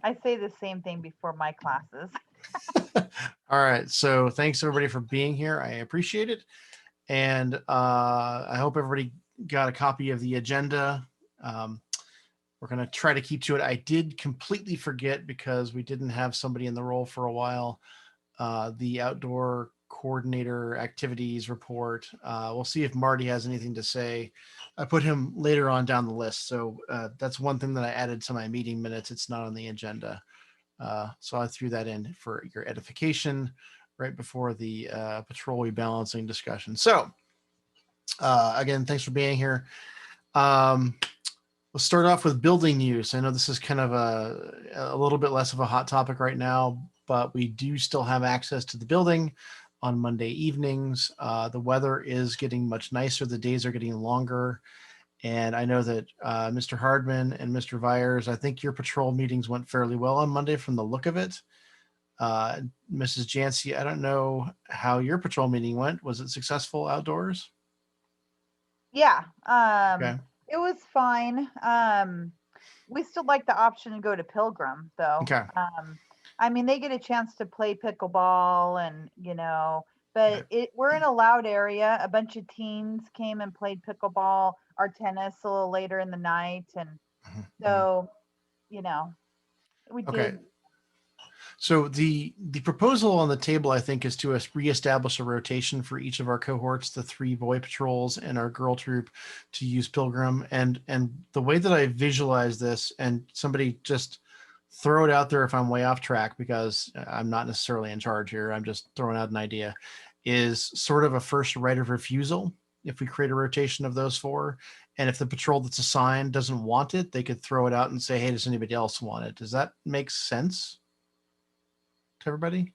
I say the same thing before my classes. All right. So thanks everybody for being here. I appreciate it. And I hope everybody got a copy of the agenda. We're going to try to keep to it. I did completely forget because we didn't have somebody in the role for a while. The outdoor coordinator activities report. We'll see if Marty has anything to say. I put him later on down the list. So that's one thing that I added to my meeting minutes. It's not on the agenda. So I threw that in for your edification right before the patrol rebalancing discussion. So again, thanks for being here. We'll start off with building use. I know this is kind of a little bit less of a hot topic right now, but we do still have access to the building on Monday evenings. The weather is getting much nicer. The days are getting longer. And I know that Mr. Hardman and Mr. Vyers, I think your patrol meetings went fairly well on Monday from the look of it. Mrs. Jancy, I don't know how your patrol meeting went. Was it successful outdoors? Yeah. Okay. It was fine. We still like the option to go to Pilgrim, though. Okay. I mean, they get a chance to play pickleball and, but we're in a loud area. A bunch of teens came and played pickleball or tennis a little later in the night. And so, we did. Okay. So the proposal on the table, I think, is to reestablish a rotation for each of our cohorts, the 3 boy patrols and our girl troop, to use Pilgrim. And the way that I visualize this, and somebody just throw it out there if I'm way off track, because I'm not necessarily in charge here, I'm just throwing out an idea, is sort of a first right of refusal. If we create a rotation of those 4, and if the patrol that's assigned doesn't want it, they could throw it out and say, hey, does anybody else want it? Does that make sense to everybody?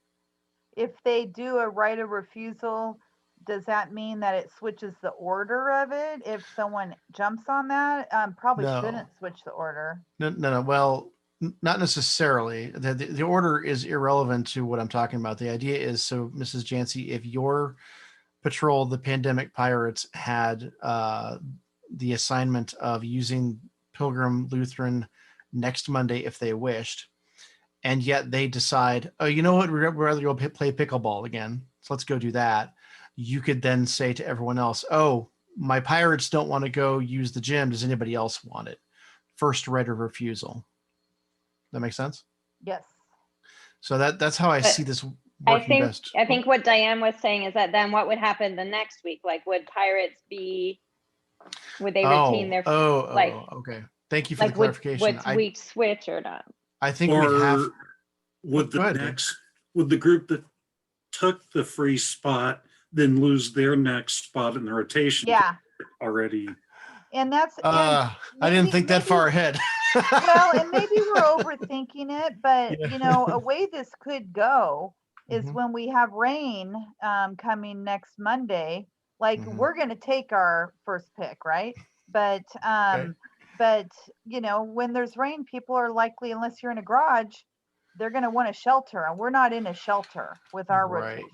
If they do a right of refusal, does that mean that it switches the order of it? If someone jumps on that, probably shouldn't switch the order. No. Well, not necessarily. The order is irrelevant to what I'm talking about. The idea is, so Mrs. Jancy, if your patrol, the Pandemic Pirates, had the assignment of using Pilgrim Lutheran next Monday if they wished, and yet they decide, oh, you know what, we'd rather go play pickleball again, so let's go do that. You could then say to everyone else, oh, my Pirates don't want to go use the gym. Does anybody else want it? First right of refusal. That makes sense? Yes. So that's how I see this working best. I think what Diane was saying is that then what would happen the next week? Like, would Pirates would they retain their okay. Thank you for the clarification. Would we switch or not? I think we have. Would the group that took the free spot then lose their next spot in the rotation? Yeah. Already. And that's. I didn't think that far ahead. Well, and maybe we're overthinking it, but a way this could go is when we have rain coming next Monday. Like we're going to take our first pick, right? But when there's rain, people are likely, unless you're in a garage, they're going to want a shelter, and we're not in a shelter with our rotation.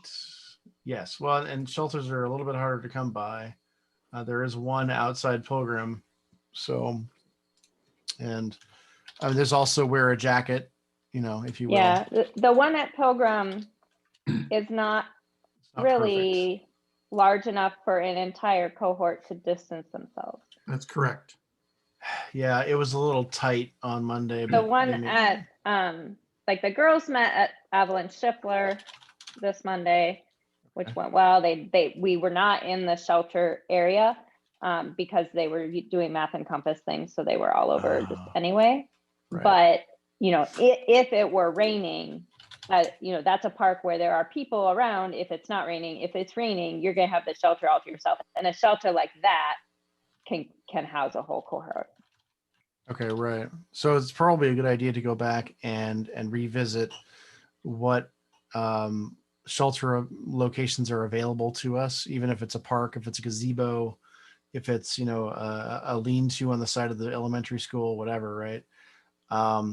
Yes. Well, and shelters are a little bit harder to come by. There is one outside Pilgrim, so, and there's also wear a jacket, if you will. Yeah, the one at Pilgrim is not really large enough for an entire cohort to distance themselves. That's correct. Yeah, it was a little tight on Monday. The one at the girls met at Avalanche Schiffler this Monday, which went well. We were not in the shelter area because they were doing math and compass things, so they were all over just anyway. Right. But if it were raining, that's a park where there are people around. If it's not raining, if it's raining, you're gonna have the shelter all to yourself, and a shelter like that can house a whole cohort. Okay, right. So it's probably a good idea to go back and revisit what shelter locations are available to us, even if it's a park, if it's a gazebo, if it's a lean-to on the side of the elementary school, whatever, right?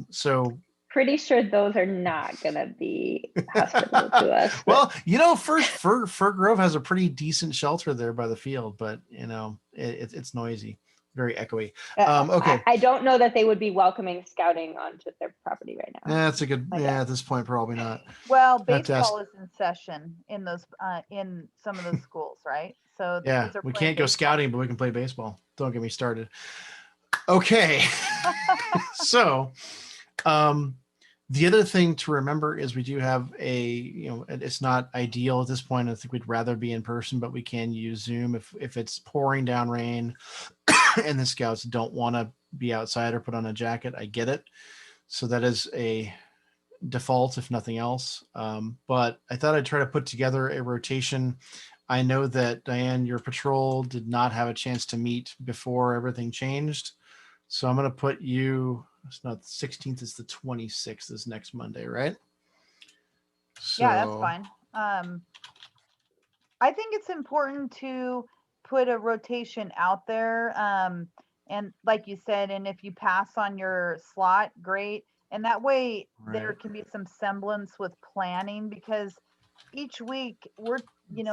So pretty sure those are not gonna be hospitable to us. Well, Fir Grove has a pretty decent shelter there by the field, but it's noisy. very echoey. Uh, Okay. I don't know that they would be welcoming scouting onto their property right now. That's a good, I yeah, at this point, probably not. Well, I have to ask- baseball is in session in those in some of those schools, right? So the Yeah, kids are we playing can't go baseball. scouting, but we can play baseball. Don't get me started. Okay. So, the other thing to remember is we do have it's not ideal at this point. I think we'd rather be in person, but we can use Zoom if it's pouring down rain and the scouts don't want to be outside or put on a jacket. I get it. So that is a default, if nothing else. But I thought I'd try to put together a rotation. I know that Diane, your patrol did not have a chance to meet before everything changed. So I'm going to put you, it's not the 16th, it's the 26th is next Monday, right? Yeah, that's fine. I think it's important to put a rotation out there. And like you said, and if you pass on your slot, great. And that way there Right. can be some semblance with planning, because each week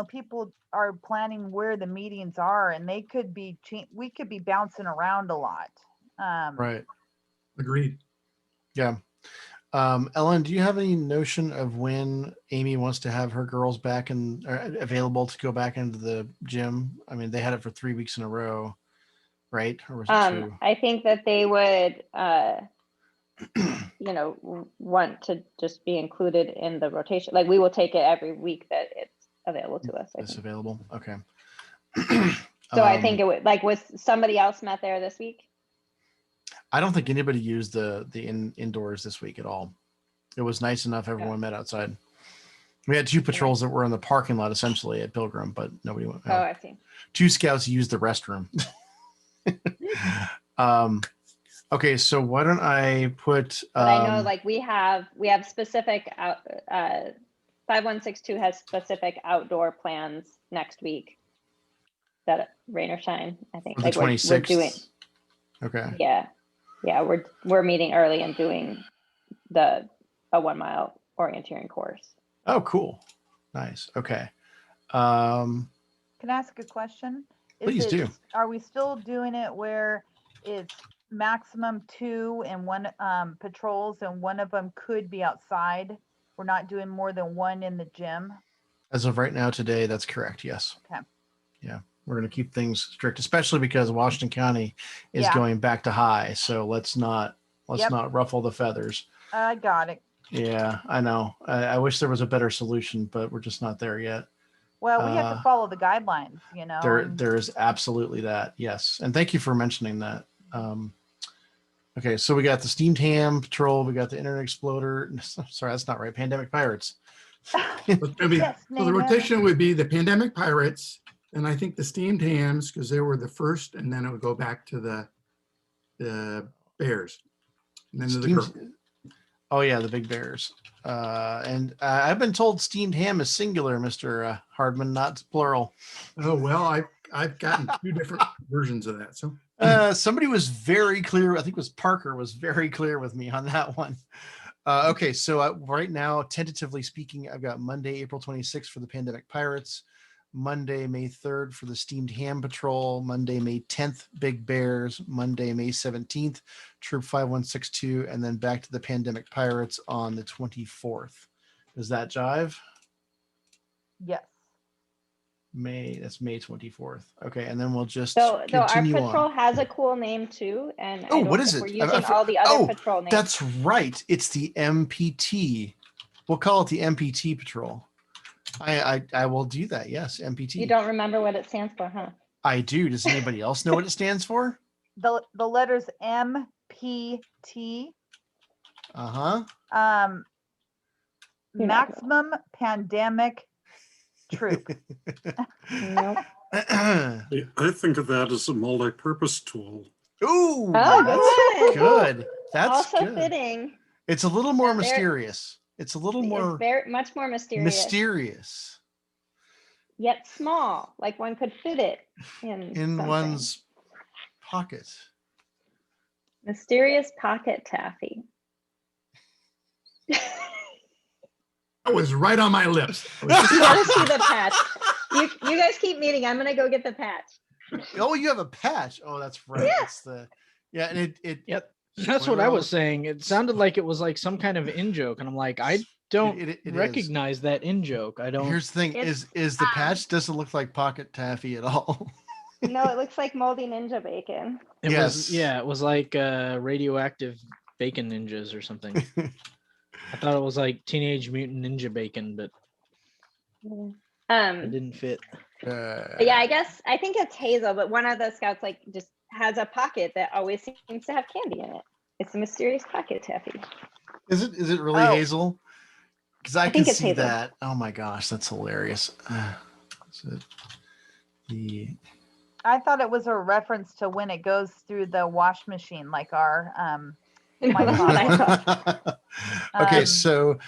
people are planning where the meetings are, and they could be, we could be bouncing around a lot. Right. Agreed. Yeah. Ellen, do you have any notion of when Amy wants to have her girls back and available to go back into the gym? I mean, they had it for 3 weeks in a row, right? Or was it 2? I think that they would, want to just be included in the rotation. Like we will take it every week that it's available to us. It's available. Okay. So I think it would, was somebody else met there this week? I don't think anybody used the indoors this week at all. It was nice enough. Everyone met outside. We had 2 patrols that were in the parking lot essentially at Pilgrim, but nobody went. Oh, I see. 2 scouts used the restroom. Okay, so why don't I put? But I know, we have specific 5162 has specific outdoor plans next week. That rain or shine, I think. The 26th. We're doing. Okay. Yeah, we're meeting early and doing a 1 mile orienteering course. Oh, cool. Nice. Okay. Can I ask a question? Please do. Are we still doing it where it's maximum 2 and 1 patrols, and one of them could be outside? We're not doing more than 1 in the gym? As of right now, today, that's correct. Yes. Okay. Yeah. We're going to keep things strict, especially because Washington County is going back to high. So let's not ruffle the feathers. I got it. Yeah, I know. I wish there was a better solution, but we're just not there yet. Well, we have to follow the guidelines, There is absolutely that. Yes. And thank you for mentioning that. Okay. So we got the Steamed Ham Patrol. We got the Internet Exploder. Sorry, that's not right. Pandemic Pirates. So the rotation would be the Pandemic Pirates, and I think the Steamed Hams, because they were the first, and then it would go back to the Bears. And then to the girls. Oh yeah, the Big Bears. And I've been told Steamed Ham is singular, Mr. Hardman, not plural. Oh, well, I've gotten 2 different versions of that. So somebody was very clear. I think it was Parker was very clear with me on that one. Okay, so right now, tentatively speaking, I've got Monday, April 26th for the Pandemic Pirates, Monday, May 3rd for the Steamed Ham Patrol, Monday, May 10th, Big Bears, Monday, May 17th, Troop 5162, and then back to the Pandemic Pirates on the 24th. Does that jive? Yes. That's May 24th. Okay, and then we'll just So our continue patrol on. has a cool name too, and What is it? we're using all the other patrol names. That's right. It's the MPT. We'll call it the MPT Patrol. I will do that. Yes, MPT. You don't remember what it stands for, huh? I do. Does anybody else know what it stands for? The letters MPT. Maximum Pandemic Troop. Nope. I think of that as a multi-purpose tool. Ooh, Oh, that's good. That's also good. fitting. It's a little more Yeah, mysterious. It's a little more It's very much more mysterious. mysterious Yet small, like one could fit it in something. one's pocket. Mysterious pocket taffy. that was right on my lips. You gotta see the patch. You guys keep meeting. I'm gonna go get the patch. Oh, you have a patch. Oh, that's right. Yeah. It's the and it Yep. That's what I was saying. It sounded like it was like some kind of in joke, and I'm like, I don't it is. recognize that in joke. I don't. Here's the thing: It's, is the patch doesn't look like pocket taffy at all. no, it looks like moldy ninja bacon. It Yes. was it was like radioactive bacon ninjas or something. I thought it was like Teenage Mutant Ninja Bacon, but it didn't fit. But yeah, I think it's Hazel, but one of the scouts like just has a pocket that always seems to have candy in it. It's a mysterious pocket taffy. Is it really Hazel? Because I can think it's see Hazel. that. Oh my gosh, that's hilarious. Is it the I thought it was a reference to when it goes through the wash machine, like our my That's what I thought. Okay, so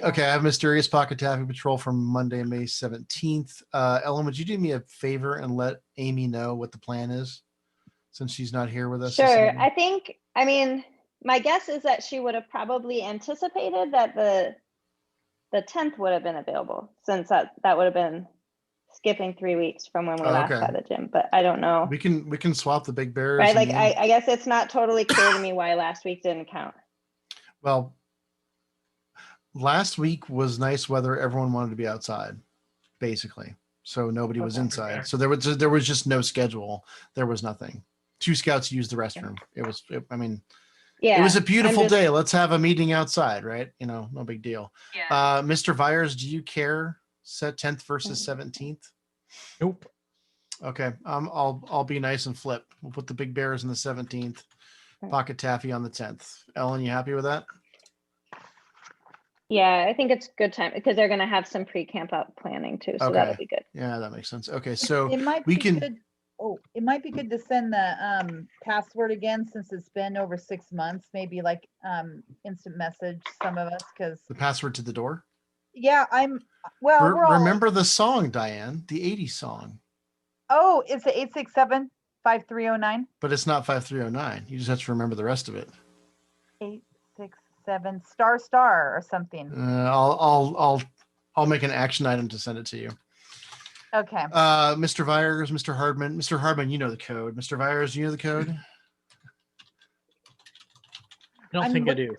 okay, I have Mysterious Pocket Taffy Patrol from Monday, May 17th. Ellen, would you do me a favor and let Amy know what the plan is, since she's not here with us? this Sure. evening? I mean, my guess is that she would have probably anticipated that the 10th would have been available, since that would have been skipping 3 weeks from when we last okay. had the gym, but I don't know. We can swap the big bears. Right? and Like the- I guess it's not totally clear to me why last week didn't count. Well, last week was nice weather. Everyone wanted to be outside, basically. So nobody was Okay. inside. So there was just no schedule. There was nothing. 2 scouts used the restroom. It was it Yeah. was a beautiful I'm just- day. Let's have a meeting outside, right? No big deal. Yeah. Mr. Vyers, do you care? Set 10th versus 17th? Nope. Okay. I'll be nice and flip. We'll put the big bears in the 17th, pocket taffy on the 10th. Ellen, you happy with that? Yeah, I think it's good time because they're gonna have some pre-camp out planning too, so that'll be good. Yeah, that makes sense. Okay, so it might we be can- good. Oh, it might be good to send the password again, since it's been over 6 months. Maybe like instant message some of us, because the password to the door. yeah, we're all, Remember the song, Diane, the 80s song. oh, it's the 867-5309. But it's not 5309. You just have to remember the rest of it. 867 star or something. I'll make an action item to send it to you. Okay. Mr. Vyers, Mr. Hardman, you know the code. Mr. Vyers, you know the code? I don't I'm think I look- do.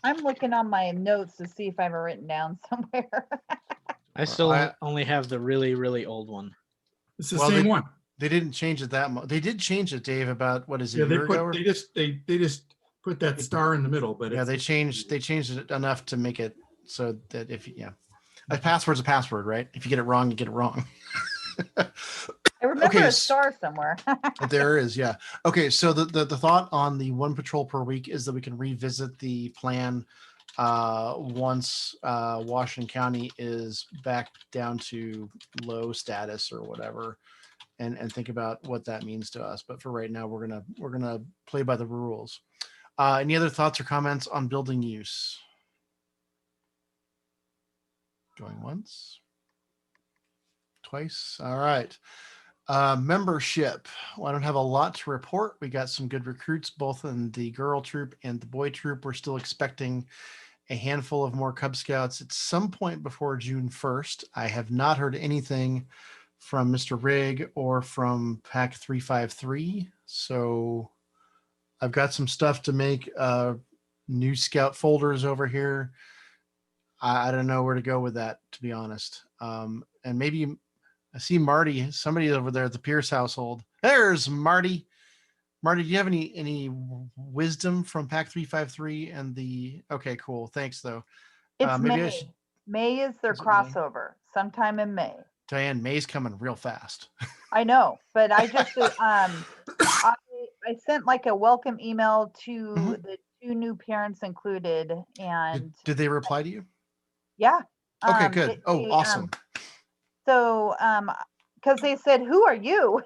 I'm looking on my notes to see if I have it written down somewhere. I still I- only have the really, really old one. It's the Well, same one. They didn't change it that much. They did change it, Dave, about what is it, Yeah, a they year ago? they just put that star in the middle, but Yeah, it's, they changed it enough to make it so that a password's a password, right? If you get it wrong, you get it wrong. I remember Okay, a star somewhere. There is, yeah. Okay, so the thought on the 1 patrol per week is that we can revisit the plan once Washington County is back down to low status or whatever, and think about what that means to us. But for right now, we're gonna play by the rules. Any other thoughts or comments on building use? Going once, twice. All right. Membership. Well, I don't have a lot to report. We got some good recruits, both in the girl troop and the boy troop. We're still expecting a handful of more Cub Scouts at some point before June 1st. I have not heard anything from Mr. Rigg or from Pack 353. So I've got some stuff to make new Scout folders over here. I don't know where to go with that, to be honest. And maybe I see Marty, somebody over there at the Pierce household. There's Marty. Marty, do you have any wisdom from Pack 353 and the? Okay, cool. Thanks, though. It's maybe I May. should- May is their Is it May? crossover, sometime in May. Diane, May's coming real fast. I know, but I just I sent like a welcome email to Mhm. the 2 new parents included, and Did they reply to you? yeah. Okay, good. Awesome. So, because they said, "Who are you?"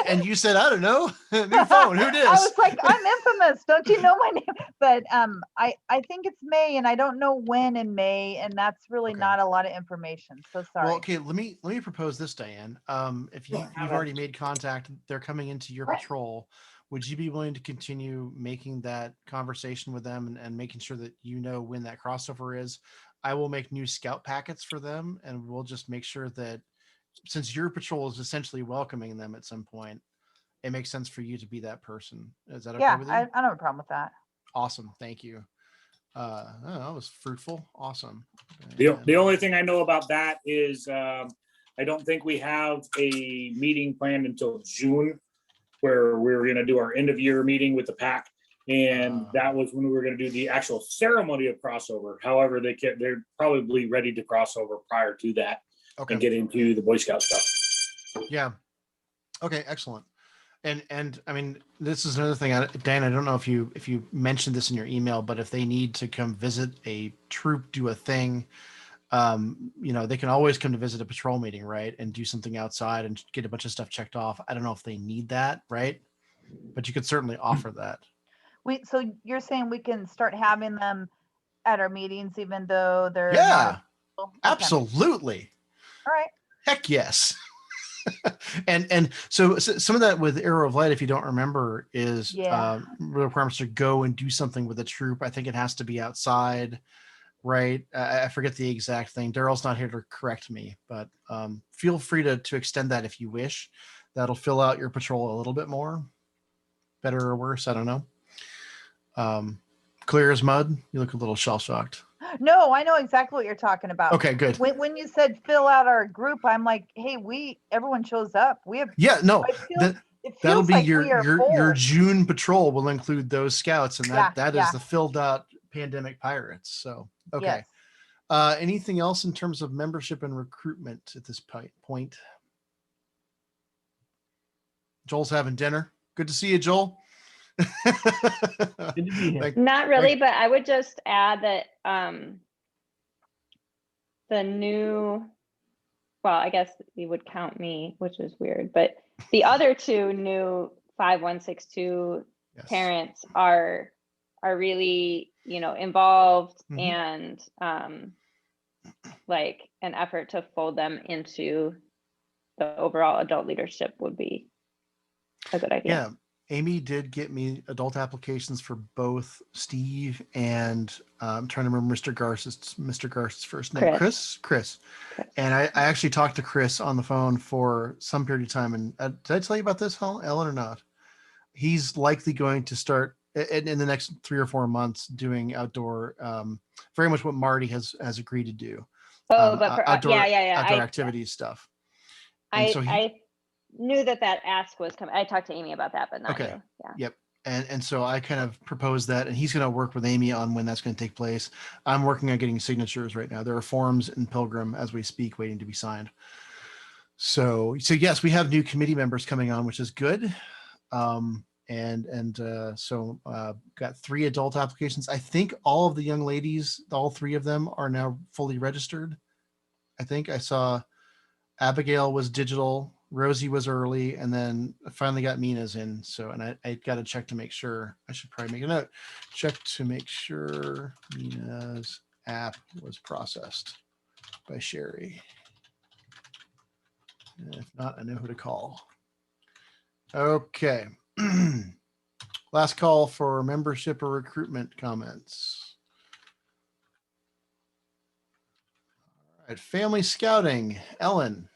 and you said, I don't know. New phone. Who I dis? was like, "I'm infamous. Don't you know my name?" But I think it's May, and I don't know when in May, and that's really Okay. not a lot of information. So sorry. Well, okay. Let me propose this, Diane. If you've already made contact, they're coming into your patrol. Would you be willing to continue making that conversation with them and making sure that you know when that crossover is? I will make new scout packets for them, and we'll just make sure that since your patrol is essentially welcoming them at some point, it makes sense for you to be that person. Is that okay Yeah, with you? I don't have a problem with that. Awesome. Thank you. Oh, that was fruitful. Awesome. The only thing I know about that is I don't think we have a meeting planned until June where we were going to do our end of year meeting with the pack. And that was when we were going to do the actual ceremony of crossover. However, they're probably ready to cross over prior to that and get into the Boy Scout stuff. Yeah. Okay. Excellent. And I mean, this is another thing, Dan, I don't know if you mentioned this in your email, but if they need to come visit a troop, do a thing, they can always come to visit a patrol meeting, right? And do something outside and get a bunch of stuff checked off. I don't know if they need that, right? But you could certainly offer that. So you're saying we can start having them at our meetings, even though they're Yeah, not okay. absolutely. All right. Heck yes. and so some of that with Arrow of Light, if you don't remember, is requirements to go and do something with a troop. I think it has to be outside, right? I forget the exact thing. Daryl's not here to correct me, but feel free to extend that if you wish. That'll fill out your patrol a little bit more, better or worse. I don't know. Clear as mud. You look a little shell shocked. No, I know exactly what you're talking about. Okay, good. When you said fill out our group, I'm like, hey, everyone shows up. We have. Yeah, no, that'll be like your June patrol will include those scouts, and that is the filled out pandemic pirates. So okay. Yes. Anything else in terms of membership and recruitment at this point? Joel's having dinner. Good to see you, Joel. Good to be here. Not really, but I would just add that the new, well, I guess you would count me, which is weird, but the other two new 5162 parents are really, involved and like an effort to fold them into the overall adult leadership would be a good idea. Yeah. Amy did get me adult applications for both Steve and I'm trying to remember Mr. Garst's first name. Chris. And I actually talked to Chris on the phone for some period of time. And did I tell you about this, Ellen, or not? He's likely going to start in the next 3 or 4 months doing outdoor, very much what Marty has agreed to do. Outdoor activities stuff. I knew that ask was coming. I talked to Amy about that, but not you. Yeah. Yep. And so I kind of proposed that, and he's going to work with Amy on when that's going to take place. I'm working on getting signatures right now. There are forms in Pilgrim as we speak, waiting to be signed. So yes, we have new committee members coming on, which is good. So got 3 adult applications. I think all of the young ladies, all 3 of them are now fully registered. I think I saw Abigail was digital, Rosie was early, and then I finally got Mina's in. So, and I got to check to make sure. I should probably make a note. Check to make sure Mina's app was processed by Sherry. And if not, I know who to call. Okay. Last call for membership or recruitment comments. All right, family scouting, Ellen.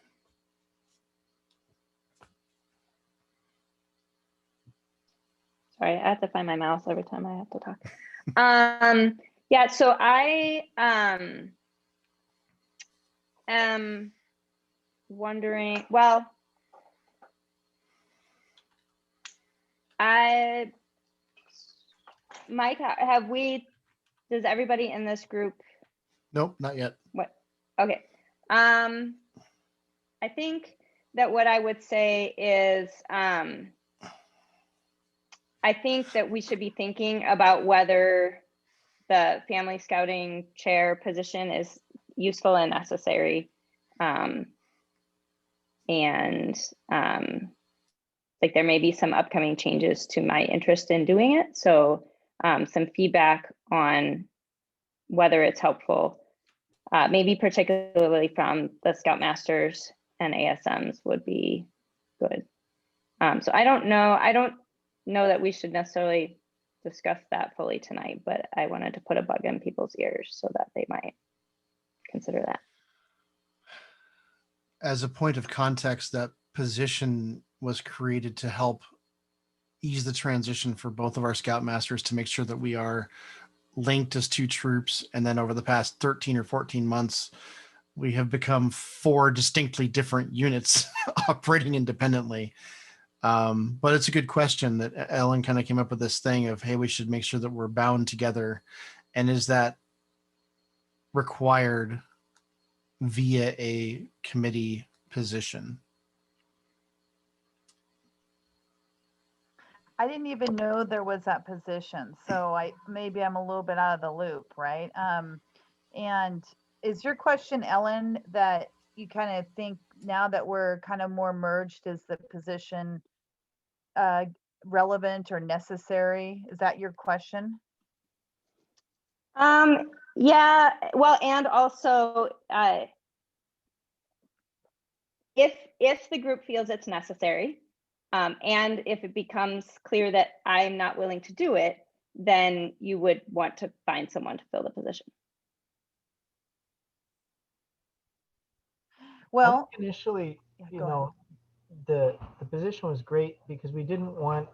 Sorry, I have to find my mouse every time I have to talk. Yeah, so I am wondering, well, Mike, does everybody in this group? Nope, not yet. What? Okay. I think that what I would say is, I think that we should be thinking about whether the family scouting chair position is useful and necessary. Like there may be some upcoming changes to my interest in doing it. So some feedback on whether it's helpful, maybe particularly from the Scoutmasters and ASMs would be good. So I don't know that we should necessarily discuss that fully tonight, but I wanted to put a bug in people's ears so that they might consider that. As a point of context, that position was created to help ease the transition for both of our Scoutmasters to make sure that we are linked as two troops. And then over the past 13 or 14 months, we have become 4 distinctly different units operating independently. But it's a good question that Ellen kind of came up with this thing of, hey, we should make sure that we're bound together. And is that required via a committee position? I didn't even know there was that position, so maybe I'm a little bit out of the loop, right? And is your question, Ellen, that you kind of think now that we're kind of more merged, is the position relevant or necessary? Is that your question? Yeah, well, and also if the group feels it's necessary, and if it becomes clear that I'm not willing to do it, then you would want to find someone to fill the position. Well, initially, yeah, you go know, the position was great because we didn't want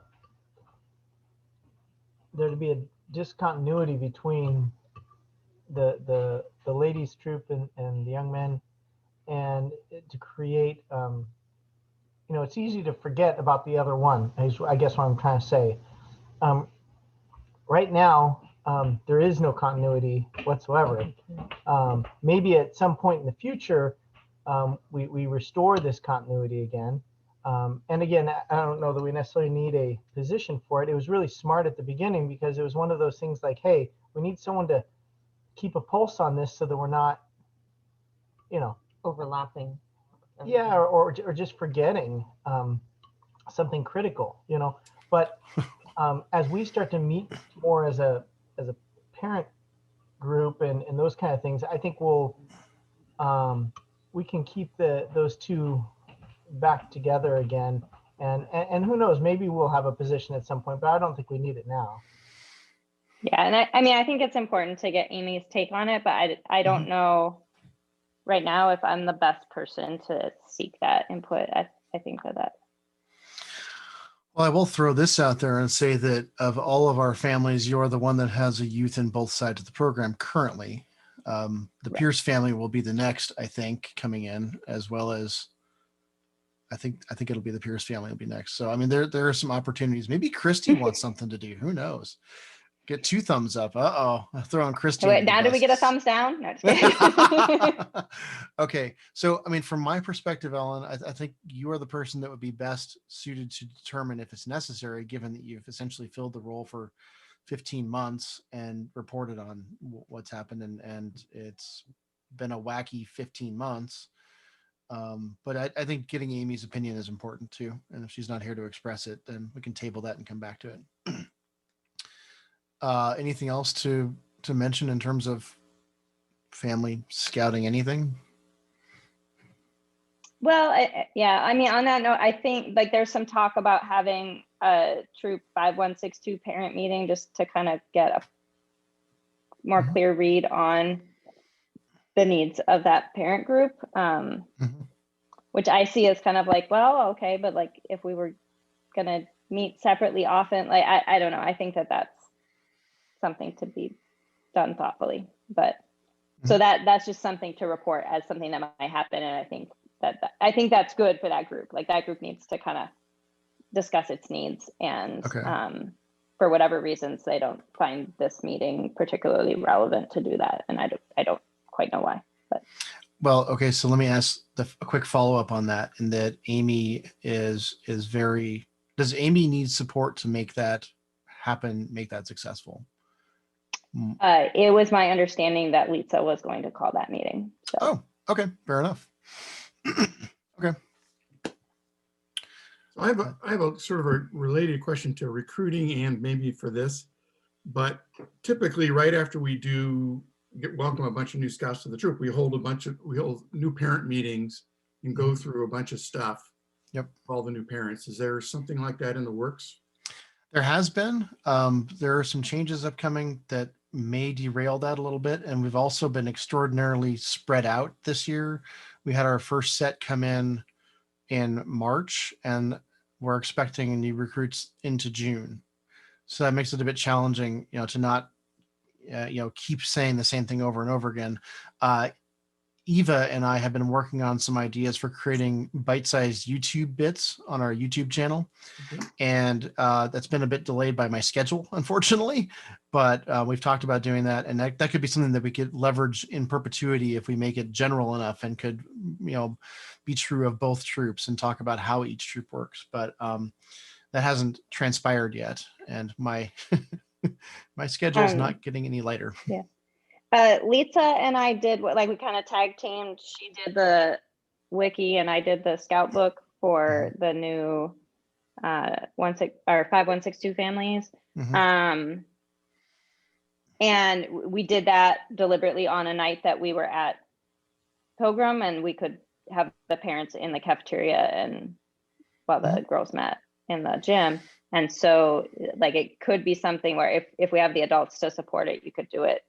there to be a discontinuity between the ladies troop and the young men, and to create you know, it's easy to forget about the other one, I guess what I'm trying to say. Right now, there is no continuity whatsoever. Maybe at some point in the future, we restore this continuity again. And again, I don't know that we necessarily need a position for it. It was really smart at the beginning because it was one of those things like, hey, we need someone to keep a pulse on this so that we're not, you know, overlapping. yeah, or just forgetting something critical, you know. But as we start to meet more as a parent group and those kind of things, I think we can keep those two back together again. And who knows, maybe we'll have a position at some point, but I don't think we need it now. Yeah, and I mean, I think it's important to get Amy's take on it, but I don't know right now if I'm the best person to seek that input. I think that. Well, I will throw this out there and say that of all of our families, you're the one that has a youth in both sides of the program currently. The Pierce family will be the next, I think, coming in, as well as I think it'll be the Pierce family will be next. So, I mean, there are some opportunities. Maybe Christy wants something to do. Who knows? Get 2 thumbs up. Uh-oh. I'm throwing Christy. Wait, now do we get a thumbs down? No, just kidding. Okay. So, I mean, from my perspective, Ellen, I think you are the person that would be best suited to determine if it's necessary, given that you've essentially filled the role for 15 months and reported on what's happened. And it's been a wacky 15 months. But I think getting Amy's opinion is important too. And if she's not here to express it, then we can table that and come back to it. Anything else to mention in terms of family scouting, anything? Well, yeah, I mean, on that note, I think like there's some talk about having a troop 5162 parent meeting just to kind of get a more clear read on the needs of that parent group, which I see as kind of like, well, okay, but like if we were gonna meet separately often, like I don't know, I think that's something to be done thoughtfully. But so that's just something to report as something that might happen, and I think that's good for that group. Like that group needs to kind of discuss its needs, and for whatever reasons they don't find this meeting particularly relevant to do that, and I don't quite know why. But well, okay, so let me ask a quick follow-up on that. In that Amy is very, does Amy need support to make that happen, make that successful? It was my understanding that Lisa was going to call that meeting. So. Oh, okay, fair enough. Okay. So I have a sort of a related question to recruiting and maybe for this, but typically right after we welcome a bunch of new scouts to the troop, we hold new parent meetings and go through a bunch of stuff. Yep. All the new parents. Is there something like that in the works? There has been. There are some changes upcoming that may derail that a little bit. And we've also been extraordinarily spread out this year. We had our first set come in March, and we're expecting new recruits into June. So that makes it a bit challenging, to not, keep saying the same thing over and over again. Eva and I have been working on some ideas for creating bite-sized YouTube bits on our YouTube channel. And that's been a bit delayed by my schedule, unfortunately, but we've talked about doing that. And that could be something that we could leverage in perpetuity if we make it general enough and could, be true of both troops and talk about how each troop works. But that hasn't transpired yet. And my, my schedule is not getting any lighter. Yeah. Lisa and I did we kind of tag teamed. She did the wiki and I did the scout book for the new 5162 families. Mhm. And we did that deliberately on a night that we were at Pilgrim, and we could have the parents in the cafeteria and while the girls met in the gym. And so it could be something where if we have the adults to support it, you could do it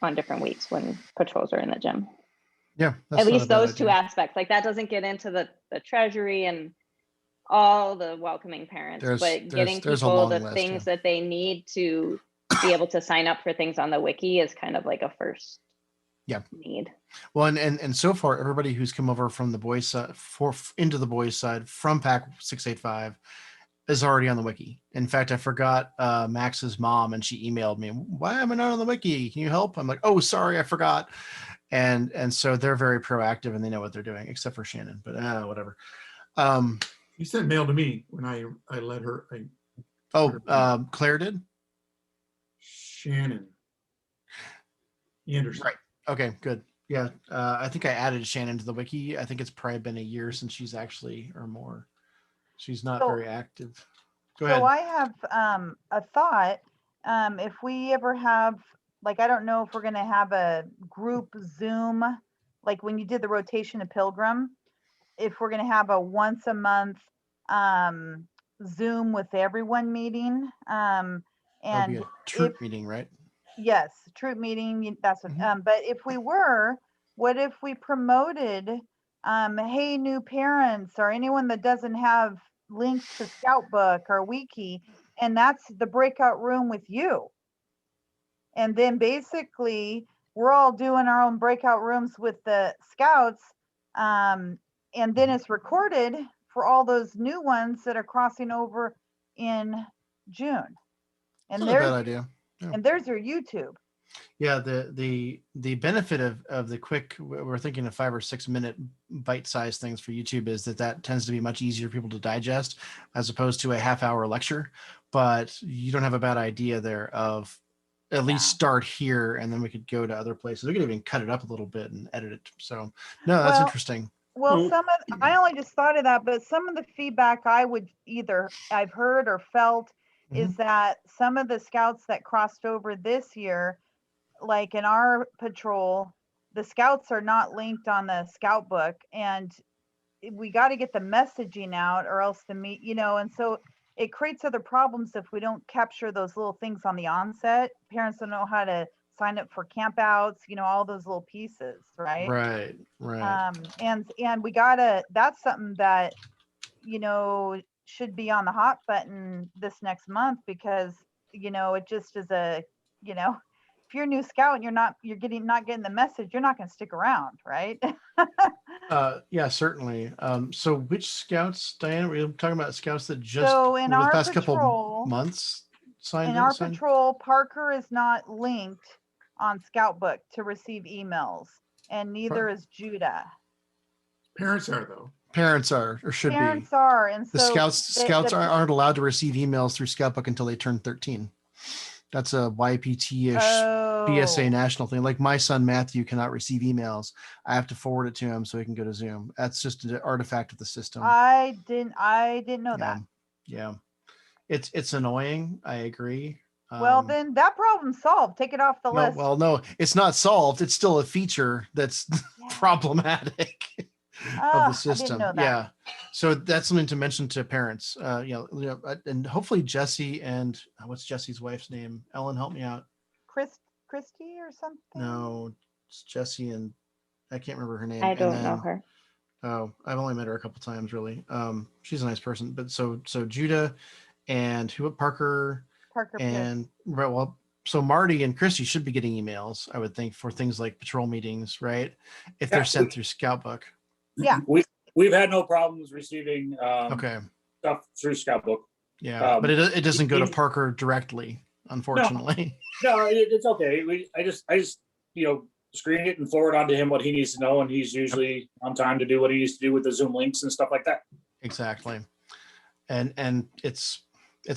on different weeks when patrols are in the gym. Yeah. At least those two aspects. That doesn't get into the treasury and all the welcoming parents, but getting people the things that they need to be able to sign up for things on the wiki is kind of like a first need. Well, and so far, everybody who's come over from the boys side into the boys side from PAC 685 is already on the wiki. In fact, I forgot Max's mom, and she emailed me, "Why am I not on the wiki? Can you help?" I'm like, "Oh, sorry, I forgot." And so they're very proactive and they know what they're doing, except for Shannon. But whatever. You sent mail to me when I let her. Claire did. Shannon Anderson. Right. Okay. Good. Yeah. I think I added Shannon to the wiki. I think it's probably been a year since she's actually, or more. She's not very active. Go ahead. So I have a thought. If we ever have, I don't know if we're going to have a group Zoom, like when you did the rotation of Pilgrim, if we're going to have a once a month Zoom with everyone meeting. That'll be a troop meeting, right? Yes, troop meeting. That's what. But if we were, what if we promoted, hey, new parents or anyone that doesn't have links to Scoutbook or Wiki, and that's the breakout room with you. And then basically we're all doing our own breakout rooms with the scouts. And then it's recorded for all those new ones that are crossing over in June. And That's not a bad idea. Yeah. And there's your YouTube. Yeah, the benefit of the quick, we're thinking of 5 or 6 minute bite-sized things for YouTube is that tends to be much easier for people to digest as opposed to a half-hour lecture. But you don't have a bad idea there of at least start here and then we could go to other places. We could even cut it up a little bit and edit it. So no, that's interesting. Well, I only just thought of that, but some of the feedback I've heard or felt is that some of the scouts that crossed over this year, like in our patrol, the scouts are not linked on the scout book, and we got to get the messaging out or else and so it creates other problems if we don't capture those little things on the onset. Parents don't know how to sign up for campouts, all those little pieces, right? Right. And we that's something that, should be on the hot button this next month because, it just is if you're a new scout and you're not getting the message, you're not going to stick around, right? Yeah, certainly. So which scouts, Diana, were you talking about scouts that just in the our past patrol, couple months signed in our patrol, Parker is not linked on Scoutbook to receive emails, and neither is Judah. Parents are, though. Parents are, or should Parents be. are, and the so scouts aren't allowed to receive emails through Scoutbook until they turn 13. That's a YPT-ish BSA national thing. Like my son Matthew cannot receive emails. I have to forward it to him so he can go to Zoom. That's just an artifact of the system. I didn't know that. Yeah, it's annoying. I agree. Well, then that problem's solved. Take it off the list. Well, no, it's not solved. It's still a feature that's problematic of the system. I didn't know that. Yeah. So that's something to mention to parents. And hopefully Jesse and what's Jesse's wife's name? Ellen, help me out. Christy or something? No, it's Jesse and I can't remember her name. I And don't then, know her. Oh, I've only met her a couple times, really. She's a nice person. But so Judah and Parker Parker Pierce. and right, well, so Marty and Christy should be getting emails, I would think, for things like patrol meetings, right? If they're sent through Scoutbook. Yeah. We've had no problems receiving Okay. stuff through Scoutbook. Yeah, but it doesn't go to it- Parker directly, unfortunately. No, it's okay. I just screen it and forward on to him what he needs to know, and he's usually on time to do what he needs to do with the Zoom links and stuff like that. Exactly. And it's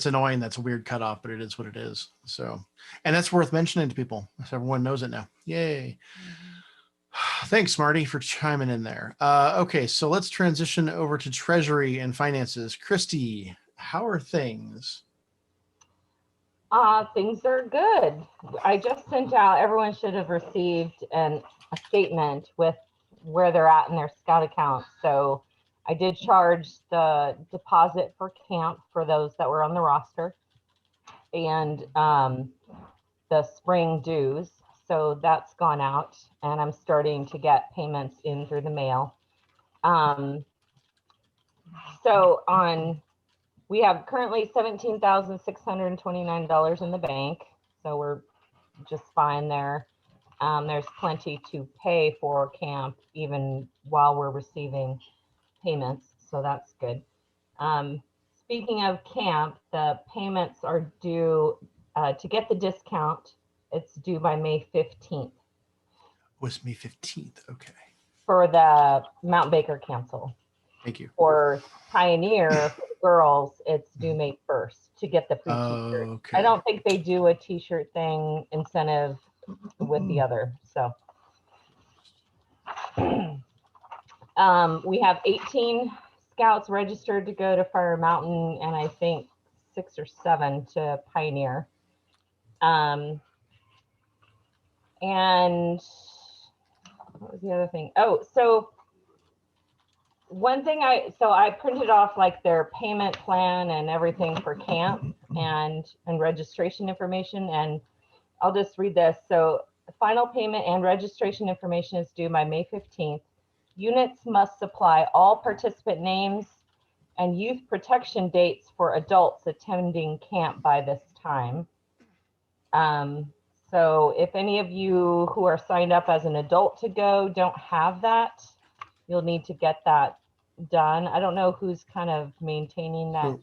annoying. That's a weird cutoff, but it is what it is. So, and that's worth mentioning to people, so everyone knows it now. Yay. Thanks, Marty, for chiming in there. Okay, so let's transition over to Treasury and Finances. Christy, how are things? Things are good. I just sent out, everyone should have received a statement with where they're at in their Scout account. So I did charge the deposit for camp for those that were on the roster and the spring dues. So that's gone out and I'm starting to get payments in through the mail. We have currently $17,629 in the bank. So we're just fine there. There's plenty to pay for camp even while we're receiving payments. So that's good. Speaking of camp, the payments are due to get the discount. It's due by May 15th. Was May 15th. Okay. For the Mount Baker Council. Thank you. For Pioneer, for the girls, it's due May 1st to get the free t-shirt. Okay. I don't think they do a t-shirt thing incentive with the other. So we have 18 scouts registered to go to Fire Mountain and I think 6 or 7 to Pioneer. And what was the other thing? Oh, so one thing I printed off like their payment plan and everything for camp and registration information, and I'll just read this. So the final payment and registration information is due by May 15th. Units must supply all participant names and youth protection dates for adults attending camp by this time. So if any of you who are signed up as an adult to go don't have that, you'll need to get that done. I don't know who's kind of maintaining that.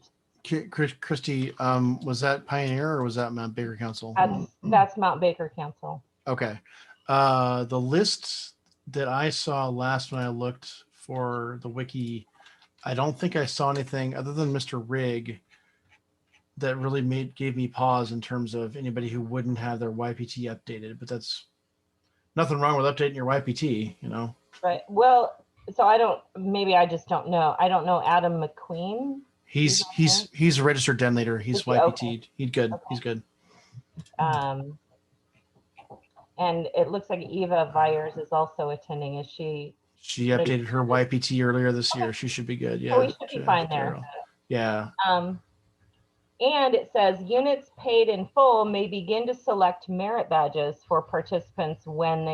Christy, was that Pioneer or was that Mount Baker Council? That's Mount Baker Council. Okay. The list that I saw last when I looked for the wiki, I don't think I saw anything other than Mr. Rigg that really gave me pause in terms of anybody who wouldn't have their YPT updated, but that's nothing wrong with updating your YPT, you know? Right. Well, so maybe I just don't know. I don't know Adam McQueen. He's a registered den leader. He's YPT'd. Okay. He's good. Okay. He's good. And it looks like Eva Vyers is also attending. Is she? She updated her YPT earlier this year. She should be good. Yeah. Oh, we should be fine there. Yeah. And it says units paid in full may begin to select merit badges for participants when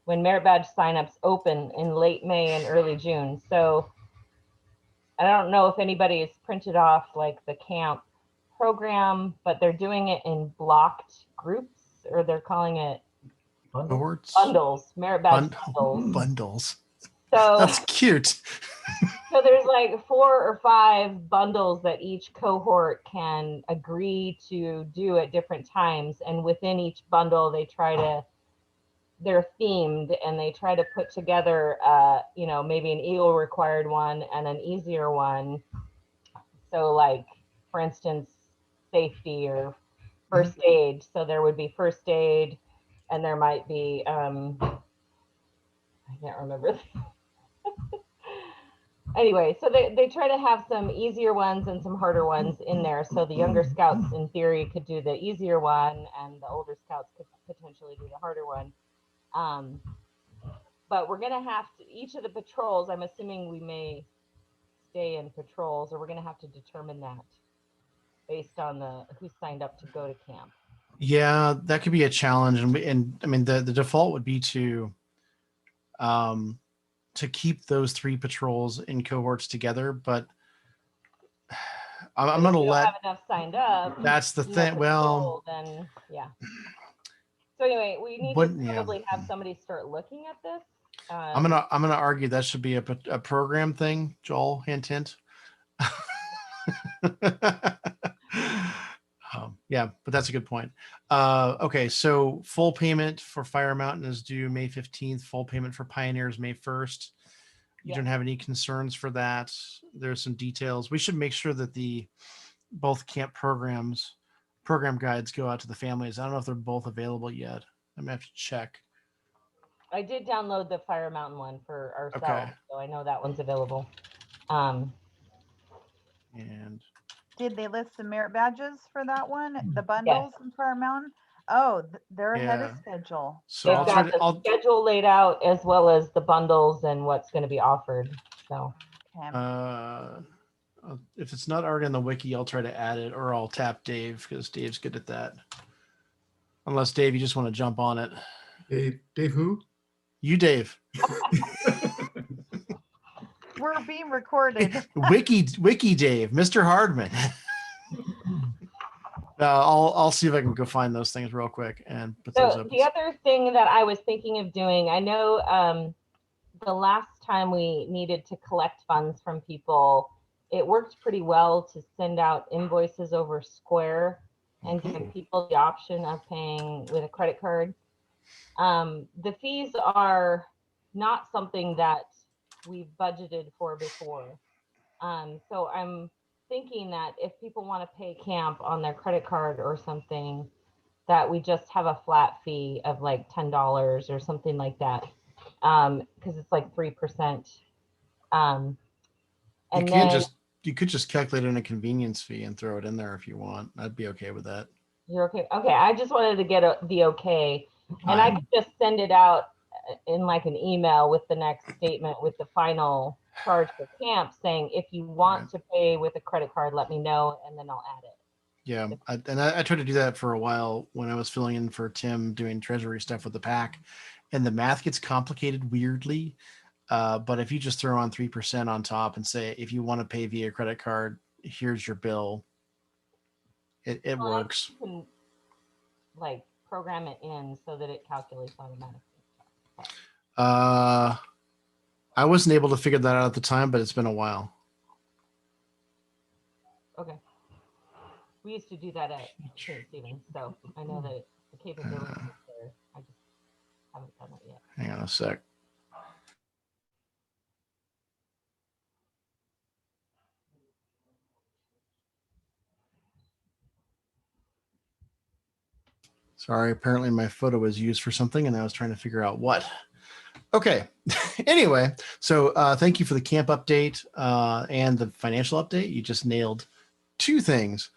merit badge signups open in late May and early June. So I don't know if anybody has printed off like the camp program, but they're doing it in blocked groups, or they're calling it bundles, merit badge bundles. Bundles. So that's cute. So there's like 4 or 5 bundles that each cohort can agree to do at different times. And within each bundle, they're themed and they try to put together, maybe an Eagle required one and an easier one. So like, for instance, safety or first aid. So there would be first aid and there might be, I can't remember. Anyway, so they try to have some easier ones and some harder ones in there. So the younger scouts in theory could do the easier one and the older scouts could potentially do the harder one. But we're going to have to, each of the patrols, I'm assuming we may stay in patrols, or we're going to have to determine that based on who signed up to go to camp. Yeah, that could be a challenge, and I mean the default would be to keep those 3 patrols in cohorts together, but I'm But if gonna we don't let. have enough signed up, That's the enough thing. Well, patrol, then yeah. So anyway, we need but to yeah, probably have somebody start looking at this. I'm gonna argue that should be a program thing. Joel, hint, hint. Yeah, but that's a good point. Okay, so full payment for Fire Mountain is due May 15th. Full payment for Pioneers May 1st. You Yeah. don't have any concerns for that. There's some details. We should make sure that both camp program guides go out to the families. I don't know if they're both available yet. I'm gonna have to check. I did download the Fire Mountain one for ourselves, Okay. so I know that one's available. And Did they list the merit badges for that one? The bundles in Fire Mountain? Oh, they're ahead of schedule. so They've I'll got try the to. schedule laid out as well as the bundles and what's going to be offered. So If it's not already on the wiki, I'll try to add it, or I'll tap Dave because Dave's good at that. Unless Dave, you just want to jump on it. Dave who? You, Dave. We're being recorded. Wiki Dave, Mr. Hardman. I'll see if I can go find those things real quick and put those So up. the other thing that I was thinking of doing, I know the last time we needed to collect funds from people, it worked pretty well to send out invoices over Square and give people the option of paying with a credit card. The fees are not something that we've budgeted for before. So I'm thinking that if people want to pay camp on their credit card or something, that we just have a flat fee of like $10 or something like that. Because it's like 3%. And you could just calculate in a convenience fee and throw it in there if you want. I'd be okay with that. You're okay. Okay, I just wanted to get the okay, and I could just send it out in like an email with the next statement with the final charge for camp, saying if you want to pay with a credit card, let me know, and then I'll add it. Yeah, I tried to do that for a while when I was filling in for Tim doing treasury stuff with the pack, and the math gets complicated weirdly. But if you just throw on 3% on top and say, if you want to pay via credit card, here's your bill, it works. You can like program it in so that it calculates automatically. I wasn't able to figure that out at the time, but it's been a while. Okay. We used to do that at St. Stephen's, so I know that the capability is there. I just haven't done it yet. Hang on a sec. Sorry, apparently my photo was used for something and I was trying to figure out what. Okay. Anyway, so thank you for the camp update and the financial update. You just nailed 2 things.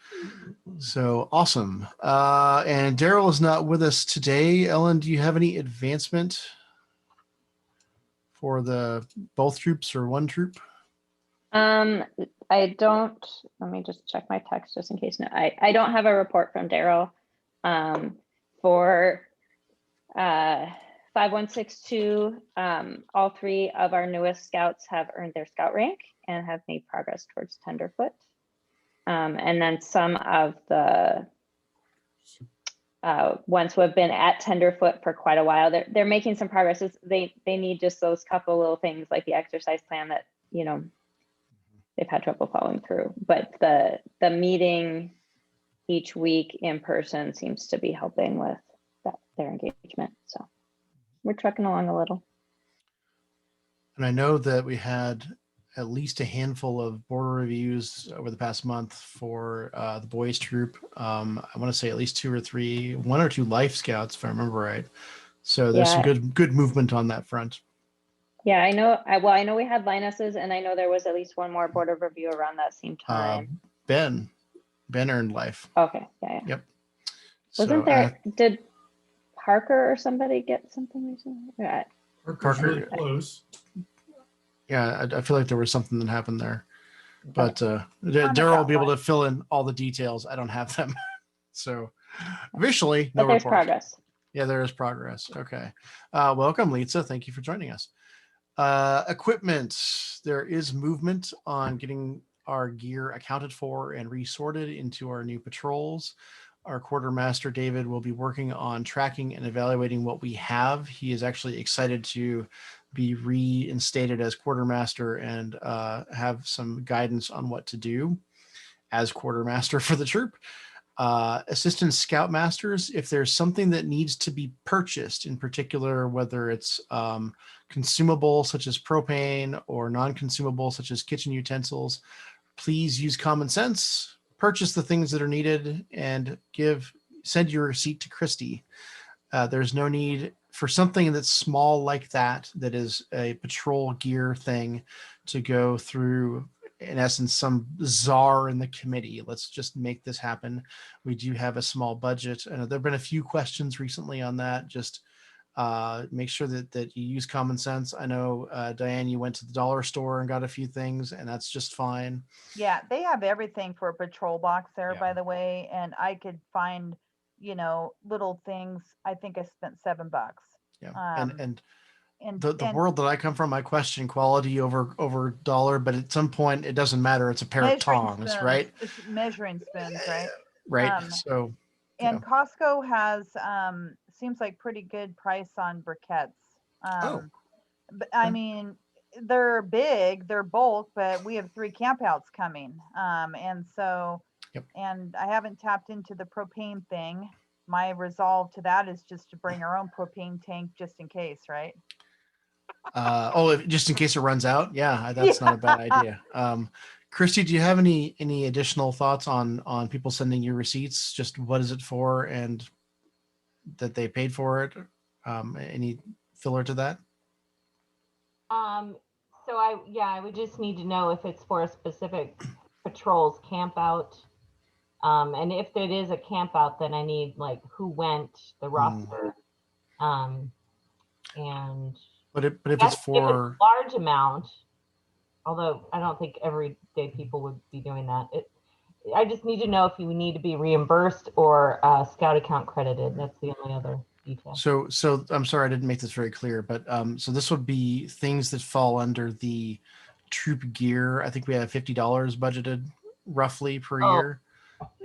So awesome. And Daryl is not with us today. Ellen, do you have any advancement for both troops or one troop? I don't. Let me just check my text just in case. No, I don't have a report from Daryl. For 5162, all 3 of our newest scouts have earned their scout rank and have made progress towards tenderfoot. And then some of the ones who have been at tenderfoot for quite a while, they're making some progress. They need just those couple little things like the exercise plan that, you know, they've had trouble following through. But the meeting each week in person seems to be helping with their engagement. So we're trucking along a little. And I know that we had at least a handful of border reviews over the past month for the boys troop. I want to say at least 2 or 3, 1 or 2 life scouts, if I remember right. So there's some good movement on that front. Yeah, I know. I know we had Linus's, and I know there was at least 1 more border review around that same time. Ben earned life. Okay. Yeah. Yep. Wasn't there? Did Parker or somebody get something recently? Yeah. Parker's really close. Yeah, I feel like there was something that happened there, but Daryl will be able to fill in all the details. I don't have them, so Officially, no But there's report. progress. Yeah, there is progress. Okay. Welcome, Lisa. Thank you for joining us. Equipment. There is movement on getting our gear accounted for and resorted into our new patrols. Our quartermaster, David, will be working on tracking and evaluating what we have. He is actually excited to be reinstated as quartermaster and have some guidance on what to do as quartermaster for the troop. Assistant scoutmasters, if there's something that needs to be purchased, in particular, whether it's consumable such as propane or non-consumable such as kitchen utensils, please use common sense, purchase the things that are needed, and send your receipt to Christy. There's no need for something that's small like that is a patrol gear thing, to go through, in essence, some czar in the committee. Let's just make this happen. We do have a small budget. And there have been a few questions recently on that. Just make sure that you use common sense. I know, Diane, you went to the dollar store and got a few things, and that's just fine. Yeah, they have everything for a patrol box there, Yeah. by the way. And I could find, little things. I think I spent $7. Yeah. And The world that I come from, I question quality over dollar, but at some point it doesn't matter. It's a pair of measuring tongs, spoons, right? it's measuring spoons, right? Right. Um, So, And yeah. Costco has seems like pretty good price on briquettes. Oh. But I Okay. mean, they're big, they're bulk, but we have 3 campouts coming. And so, Yep. and I haven't tapped into the propane thing. My resolve to that is just to bring our own propane tank just in case, right? Just in case it runs out. Yeah, that's not a bad idea. Christy, do you have any additional thoughts on people sending you receipts? Just what is it for, and that they paid for it? Any filler to that? So I would just need to know if it's for a specific patrol's camp out. And if it is a camp out, then I need like who went, the roster. And But if if it's it's for a large amount, although I don't think everyday people would be doing that. I just need to know if you need to be reimbursed or scout account credited. That's the only other detail. So I'm sorry, I didn't make this very clear, but so this would be things that fall under the troop gear. I think we have $50 budgeted roughly per year.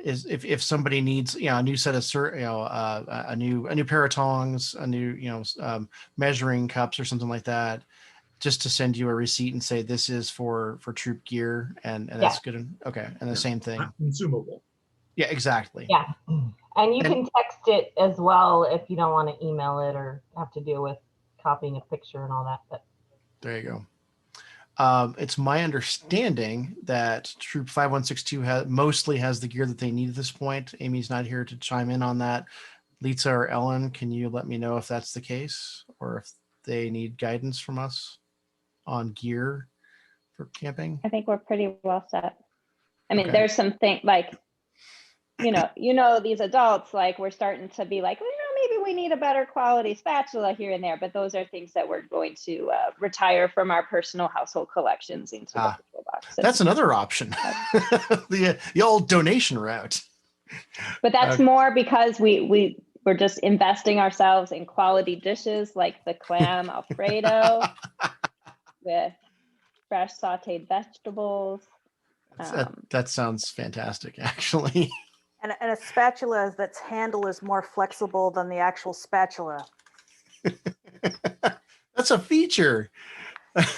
Is if somebody needs a new set of a new pair of tongs, a new measuring cups or something like that, just to send you a receipt and say this is for troop gear, and that's good. Okay, and the same thing. Consumable. Yeah, exactly. Yeah, and you can text it as well if you don't want to email it or have to deal with copying a picture and all that. But there you go. It's my understanding that Troop 5162 mostly has the gear that they need at this point. Amy's not here to chime in on that. Lisa or Ellen, can you let me know if that's the case, or if they need guidance from us on gear for camping? I think we're pretty well set. I mean, there's something like, these adults, like we're starting to be like, maybe we need a better quality spatula here and there, but those are things that we're going to retire from our personal household collections into the patrol box. That's another option. the old donation route. But that's more because we're just investing ourselves in quality dishes like the clam Alfredo with fresh sauteed vegetables. That sounds fantastic, actually. And a spatula that's handle is more flexible than the actual spatula. That's a feature. It's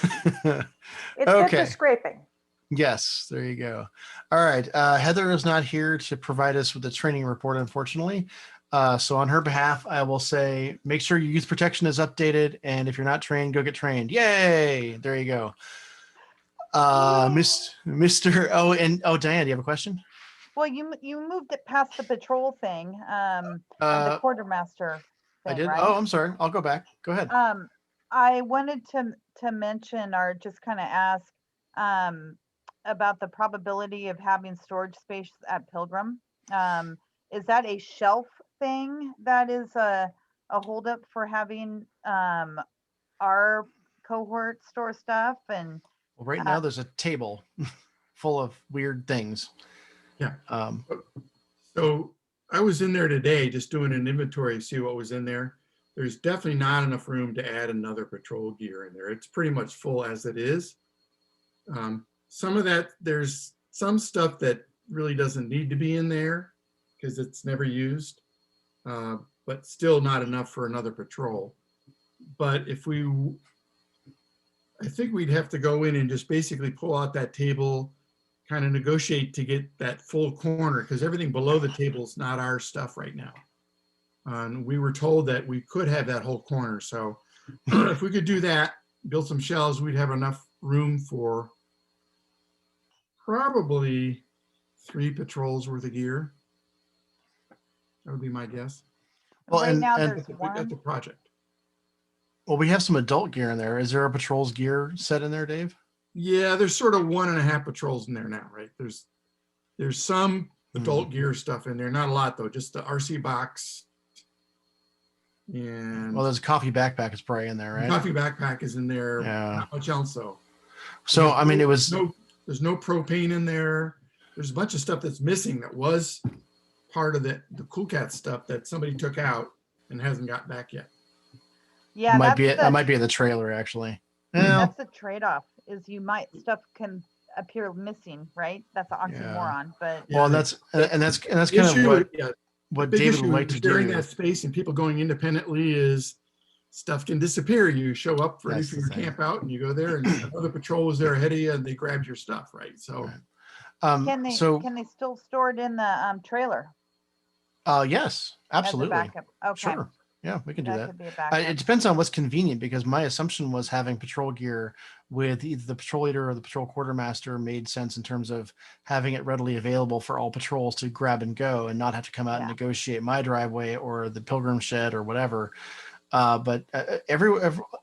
good for scraping. Yes, there you go. All right. Heather is not here to provide us with a training report, unfortunately. So on her behalf, I will say, make sure your youth protection is updated. And if you're not trained, go get trained. Yay. There you go. Mr. Diane, do you have a question? Well, you moved it past the patrol thing, the quartermaster thing, I did. right? Oh, I'm sorry. I'll go back. Go ahead. I wanted to mention or just kind of ask about the probability of having storage space at Pilgrim. Is that a shelf thing that is a holdup for having our cohort store stuff? And well, right now there's a table full of weird things. Yeah. So I was in there today just doing an inventory to see what was in there. There's definitely not enough room to add another patrol gear in there. It's pretty much full as it is. Some of that, there's some stuff that really doesn't need to be in there because it's never used, but still not enough for another patrol. But I think we'd have to go in and just basically pull out that table, kind of negotiate to get that full corner because everything below the table is not our stuff right now. And we were told that we could have that whole corner. So if we could do that, build some shelves, we'd have enough room for probably 3 patrols worth of gear. That would be my guess. Well, Right and, now and there's At the one. project. well, we have some adult gear in there. Is there a patrol's gear set in there, Dave? Yeah, there's sort of 1.5 patrols in there now, right? There's some adult gear stuff in there, not a lot though, just the RC box. And Well, there's a coffee backpack is probably in there, right? coffee backpack is in there. Yeah. Not much else though. So, I mean, it was, There's no propane in there. There's a bunch of stuff that's missing that was part of the Cool Cat stuff that somebody took out and hasn't got back yet. Yeah, that might be in the trailer actually. Yeah. that's the trade-off is stuff can appear missing, right? That's an oxymoron, but Well, and that's kind of what big David issue would like to with sharing do. that space and people going independently is stuff can disappear. You show up ready That's for the your thing. camp out and you go there and another patrol was there ahead of you and they grabbed your stuff, right? So can they still store it in the trailer Yes, as a absolutely. backup? Okay. Sure. Yeah, we can do that. Could be a backup. It depends on what's convenient because my assumption was having patrol gear with either the patrol leader or the patrol quartermaster made sense in terms of having it readily available for all patrols to grab and go and not have to come out and negotiate my driveway or the pilgrim shed or whatever. But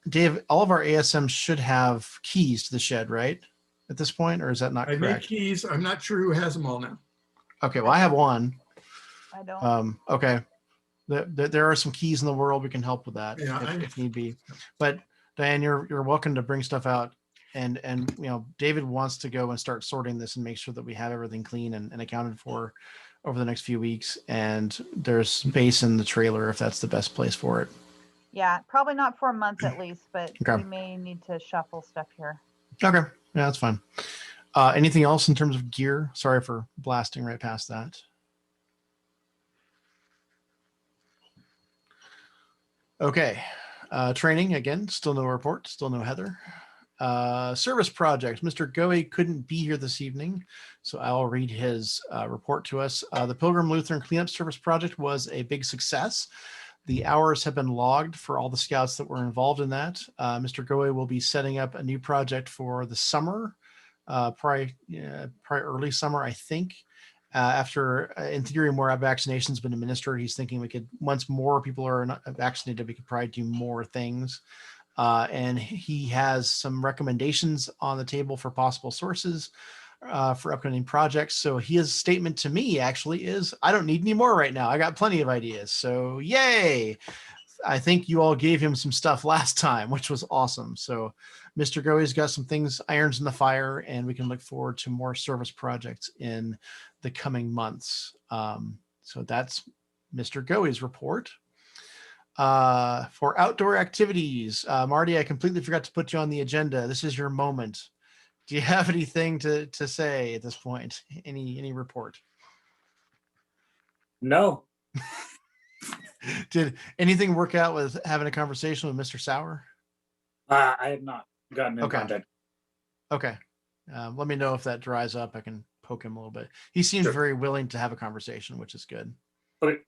Dave, all of our ASMs should have keys to the shed, right? At this point, or is that not I correct? make keys. I'm not sure who has them all now. Okay, well, I have one. I don't. Okay. There are some keys in the world. We can help with that if need be. But Diane, you're welcome to bring stuff out. And David wants to go and start sorting this and make sure that we have everything clean and accounted for over the next few weeks. And there's space in the trailer if that's the best place for it. Yeah, probably not for a month at least, but Okay. we may need to shuffle stuff here. Okay. Yeah, that's fine. Anything else in terms of gear? Sorry for blasting right past that. Okay. Training, again, still no report, still no Heather. Service projects. Mr. Goey couldn't be here this evening, so I'll read his report to us. The Pilgrim Lutheran Cleanup Service project was a big success. The hours have been logged for all the scouts that were involved in that. Mr. Goey will be setting up a new project for the summer, probably early summer, I think. After, in theory, more vaccinations been administered, he's thinking we could, once more people are not vaccinated, we could probably do more things. And he has some recommendations on the table for possible sources for upcoming projects. So his statement to me actually is, I don't need any more right now. I got plenty of ideas. So yay. I think you all gave him some stuff last time, which was awesome. So Mr. Goey's got some things, irons in the fire, and we can look forward to more service projects in the coming months. So that's Mr. Goey's report. For outdoor activities, Marty, I completely forgot to put you on the agenda. This is your moment. Do you have anything to say at this point? Any report? No. Did anything work out with having a conversation with Mr. Sauer? I have not gotten in contact. Okay. Let me know if that dries up. I can poke him a little bit. He seems very willing to have a conversation, which is good. Okay.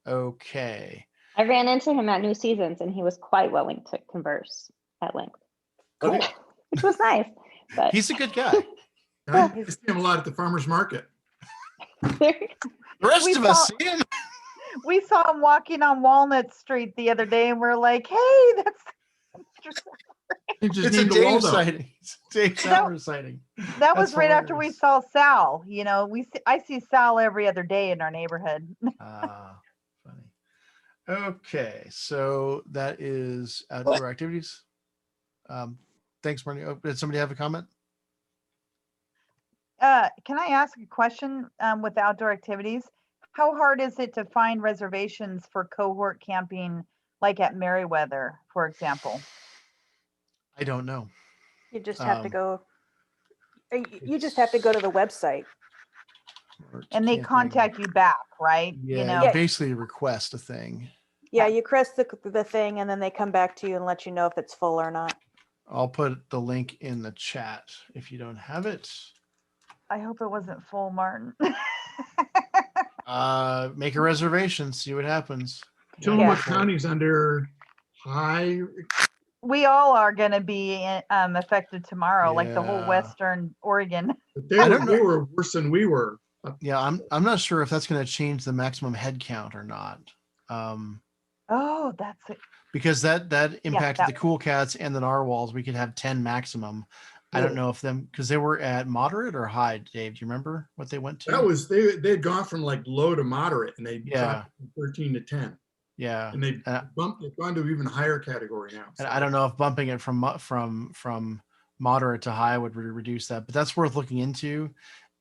Okay. I ran into him at New Seasons and he was quite willing to converse at length. Okay. Which was nice. But he's a good guy. I see him a lot at the farmer's market. The rest of us see him. We saw him walking on Walnut Street the other day and we're like, hey, that's It's a Dave sighting. It's a Dave Sauer sighting. That was right after we saw Sal. I see Sal every other day in our neighborhood. Funny. Okay, so that is outdoor activities. Thanks, Marty. Oh, did somebody have a comment? Can I ask a question with outdoor activities? how hard is it to find reservations for cohort camping, like at Meriwether, for example? I don't know. You just have to Um, go. You just have to go to the website. And they contact you back, right? Yeah, You you know, basically request a thing. Yeah, you press the thing, and then they come back to you and let you know if it's full or not. I'll put the link in the chat if you don't have it. I hope it wasn't full, Martin. Make a reservation, see what happens. Tell them what go for it. county's under high. We all are going to be affected tomorrow, like the whole Yeah. Western Oregon. But I don't they know. were worse than we were. Yeah, I'm not sure if that's going to change the maximum head count or not. Oh, that's it. Because that impacted that- the cool cats and the narwhals. We could have 10 maximum. I don't know if because they were at moderate or high, Dave. Do you remember what they went to? That was they'd gone from like low to moderate, and they dropped from 13 to 10. Yeah, And they've gone to even higher category now. And I don't know if bumping it from moderate to high would reduce that, but that's worth looking into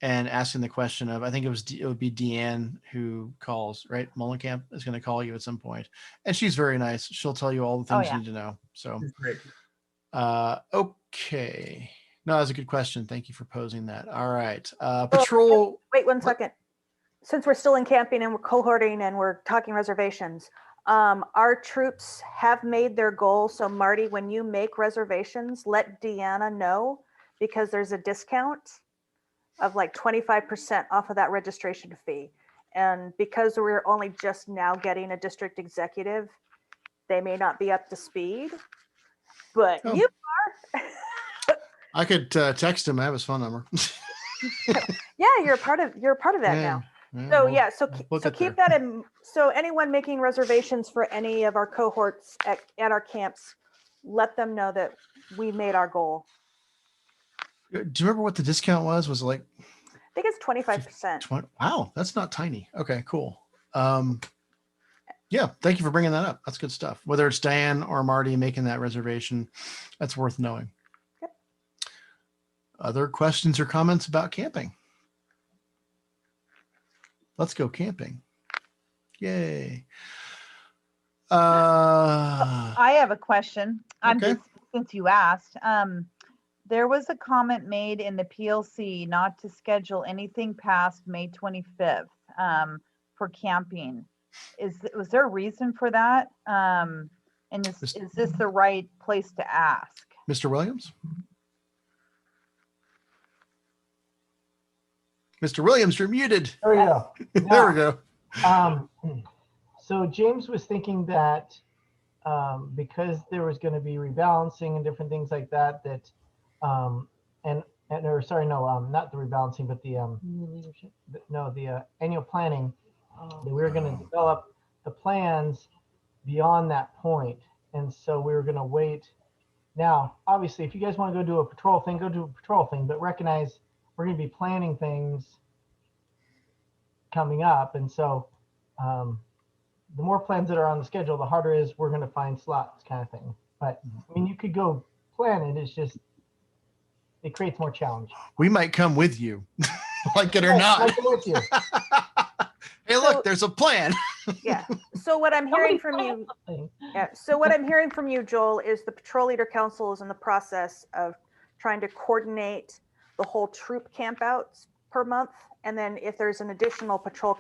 and asking the question of. I think it would be Deanne who calls, right? Mullenkamp is going to call you at some point, and she's very nice. She'll tell you all the things you need to know. So, Great. okay, no, that's a good question. Thank you for posing that. All right, patrol. Wait 1 second. Since we're still in camping and we're cohorting and we're talking reservations, our troops have made their goal. So Marty, when you make reservations, let Deanna know, because there's a discount of like 25% off of that registration fee. And because we're only just now getting a district executive, they may not be up to speed, but you are. I could text him. I have his phone number. Yeah, you're a part of that now. Yeah, So keep that in. So anyone making reservations for any of our cohorts at our camps, let them know that we made our goal. Do you remember what the discount was? Was it like I think it's 25%. 20? Wow, that's not tiny. Okay, cool. Yeah, thank you for bringing that up. That's good stuff. Whether it's Diane or Marty making that reservation, that's worth knowing. Yep. Other questions or comments about camping? Let's go camping. Yay. I have a question. Okay. Since you asked, there was a comment made in the PLC not to schedule anything past May 25th for camping. Was there a reason for that? And is this the right place to ask? Mr. Williams? Mr. Williams, you're muted. There we go. There we go. So James was thinking that because there was going to be rebalancing and different things like that, not the rebalancing, but the annual planning, that we were going to develop the plans beyond that point. And so we were going to wait. Now, obviously, if you guys want to go do a patrol thing, go do a patrol thing, but recognize we're going to be planning things coming up. And so the more plans that are on the schedule, the harder it is we're going to find slots, kind of thing. But I mean, you could go plan it. It's just, it creates more challenge. We might come with you, like it or not. I'll go with you. Hey, look, there's a plan. Yeah. So what I'm hearing from you, Joel, is the Patrol Leader Council is in the process of trying to coordinate the whole troop campouts per month. And then if there's an additional patrol,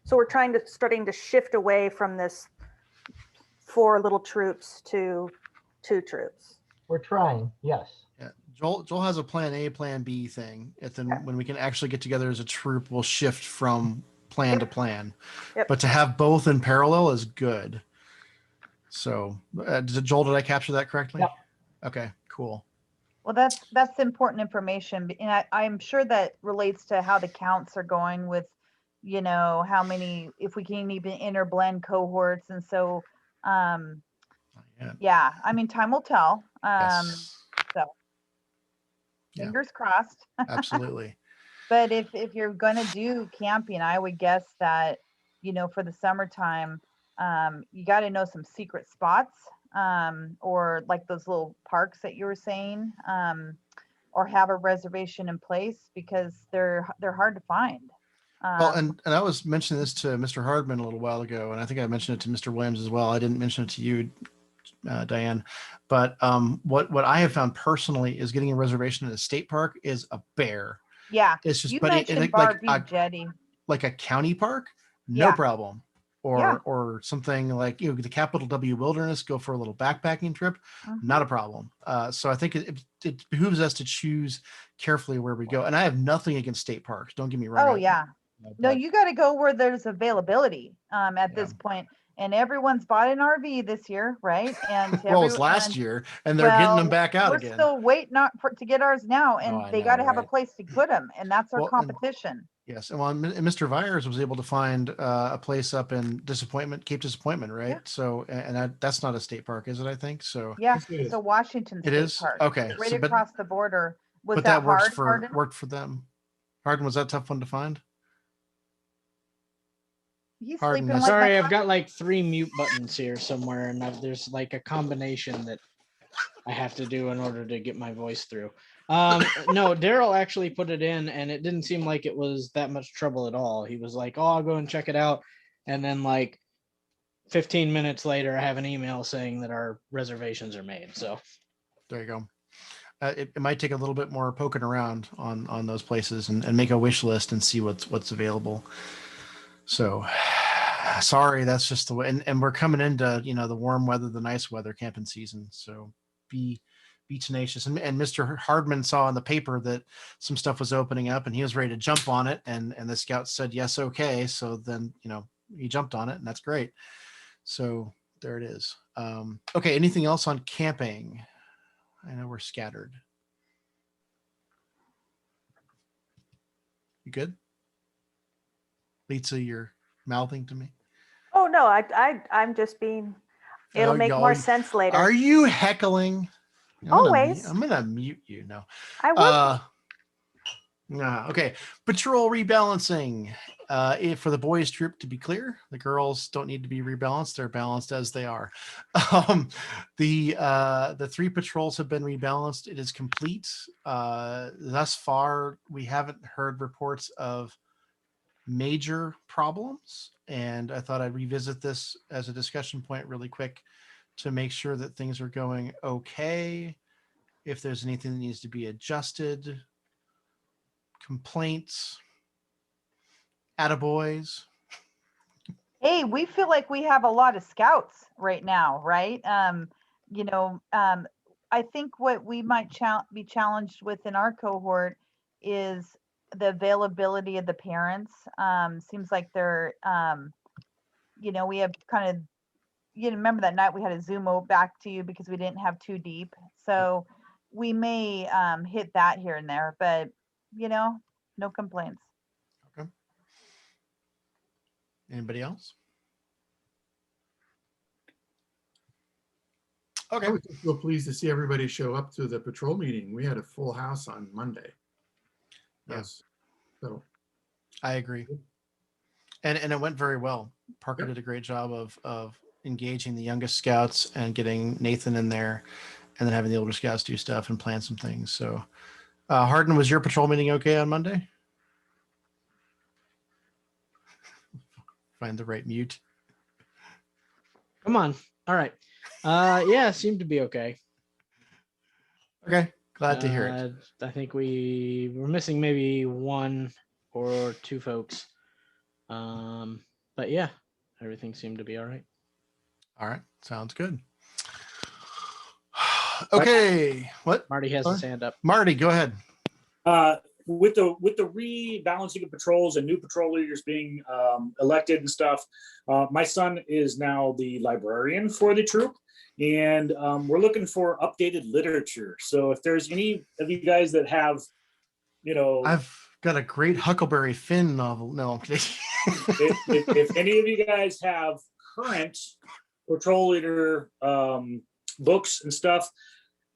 so we're starting to shift away from this 4 little troops to 2 troops. We're trying, yes. Yeah. Joel has a plan A, plan B thing. And then when we can actually get together as a troop, we'll shift from plan to plan. Yep. But to have both in parallel is good. So, Joel, did I capture that correctly? Yep. Okay, cool. Well, that's important information, and I'm sure that relates to how the counts are going with, how many, if we can even interblend cohorts, and so, yeah. I mean, time will tell. Yes. So, fingers crossed. Absolutely. But if you're going to do camping, I would guess that, for the summertime, you got to know some secret spots, or like those little parks that you were saying, or have a reservation in place, because they're hard to find. Well, and I was mentioning this to Mr. Hardman a little while ago, and I think I mentioned it to Mr. Williams as well. I didn't mention it to you, Diane, but what I have found personally is getting a reservation at a state park is a bear. Yeah. It's just, You but mentioned like Barbie Jetty. like a county park, no Yeah. problem. Or Yeah. or something like, you know, the Capital W Wilderness, go for a little backpacking trip, Mhm. not a problem. So I think it behooves us to choose carefully where we go. And I have nothing against state parks. Don't get me wrong. Oh yeah. No, you got to go where there's availability at this point. And everyone's bought an RV this year, right? And Well, it's last year, and they're getting them back out we're again. still waiting to get ours now, and I they know, got to have a right? place to put them, and that's our Well, and- competition. Yes, and well, and Mr. Vyers was able to find a place up in Cape Disappointment, right? Yeah. So, and that's not a state park, is it? I think so. Yeah, Yes, it is. it's a Washington It State is? Park. Okay, Right so, but- across the border. Was But that that hard, Hardin? worked for them. Hardin, was that a tough one to find? He's Hardin, sleeping that's- like Sorry, my I've got like 3 mute buttons here somewhere, and there's like a combination that I have to do in order to get my voice through. No, Daryl actually put it in, and it didn't seem like it was that much trouble at all. He was like, "Oh, I'll go and check it out," and then like 15 minutes later, I have an email saying that our reservations are made. So There you go. It might take a little bit more poking around on those places and make a wish list and see what's available. So sorry, that's just the way. And we're coming into, you know, the warm weather, the nice weather camping season. So be tenacious. And Mr. Hardman saw in the paper that some stuff was opening up, and he was ready to jump on it. And the scouts said, yes, okay. So then, you know, he jumped on it, and that's great. So there it is. Okay. Anything else on camping? I know we're scattered. You good? Lisa, you're mouthing to me. Oh no, I'm just being. It'll Oh, make y'all, more sense later. Are you heckling? Always. I'm gonna mute you now. I will. Okay. Patrol rebalancing. For the boys troop, to be clear, the girls don't need to be rebalanced. They're balanced as they are. The 3 patrols have been rebalanced. It is complete. Thus far, we haven't heard reports of major problems. And I thought I'd revisit this as a discussion point really quick to make sure that things are going okay. If there's anything that needs to be adjusted, complaints, attaboys. Hey, we feel like we have a lot of scouts right now, right? You know, I think what we might be challenged with in our cohort is the availability of the parents. Seems like they're, you know, we have kind of, you remember that night we had a Zoom back to you because we didn't have too deep. So we may hit that here and there, but, you know, no complaints. Okay. Anybody else? Okay. I was just so pleased to see everybody show up to the patrol meeting. We had a full house on Monday. Yes. So I agree. And it went very well. Parker Yep. did a great job of engaging the youngest scouts and getting Nathan in there, and then having the older scouts do stuff and plan some things. So Hardin, was your patrol meeting okay on Monday? Find the right mute. come on. All right. Yeah, seemed to be okay. Okay. Glad to hear it. I think we were missing maybe 1 or 2 folks. But yeah, everything seemed to be all right. All right. Sounds good. Okay. What? Marty has his hand up. Marty, go ahead. With the rebalancing of patrols and new patrol leaders being elected and stuff, my son is now the librarian for the troop, and we're looking for updated literature. So if there's any of you guys that have, you know, I've got a great Huckleberry Finn novel. No, I'm kidding. if any of you guys have current patrol leader books and stuff,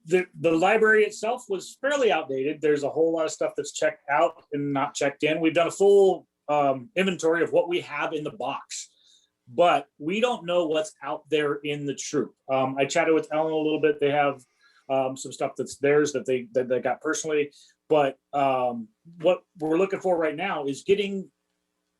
the library itself was fairly outdated. There's a whole lot of stuff that's checked out and not checked in. We've done a full inventory of what we have in the box, but we don't know what's out there in the troop. I chatted with Ellen a little bit. They have some stuff that's theirs that they got personally, but what we're looking for right now is getting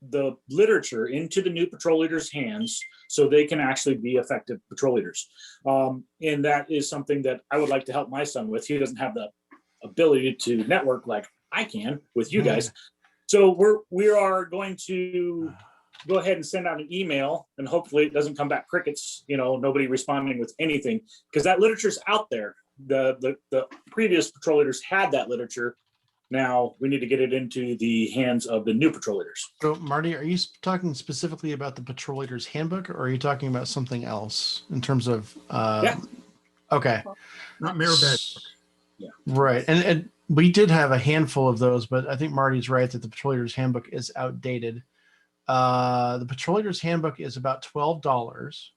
the literature into the new patrol leaders' hands so they can actually be effective patrol leaders. And that is something that I would like to help my son with. He doesn't have the ability to network like I can with you guys. So we are going to go ahead and send out an email, and hopefully it doesn't come back crickets, nobody responding with anything, because that literature's out there. The previous patrol leaders had that literature. Now we need to get it into the hands of the new patrol leaders. So Marty, are you talking specifically about the patrol leaders handbook, or are you talking about something else in terms of Yeah. Okay. Not Mayor Badge. Yeah. Right. And we did have a handful of those, but I think Marty's right that the patrol leaders handbook is outdated. The patrol leaders handbook is about $12.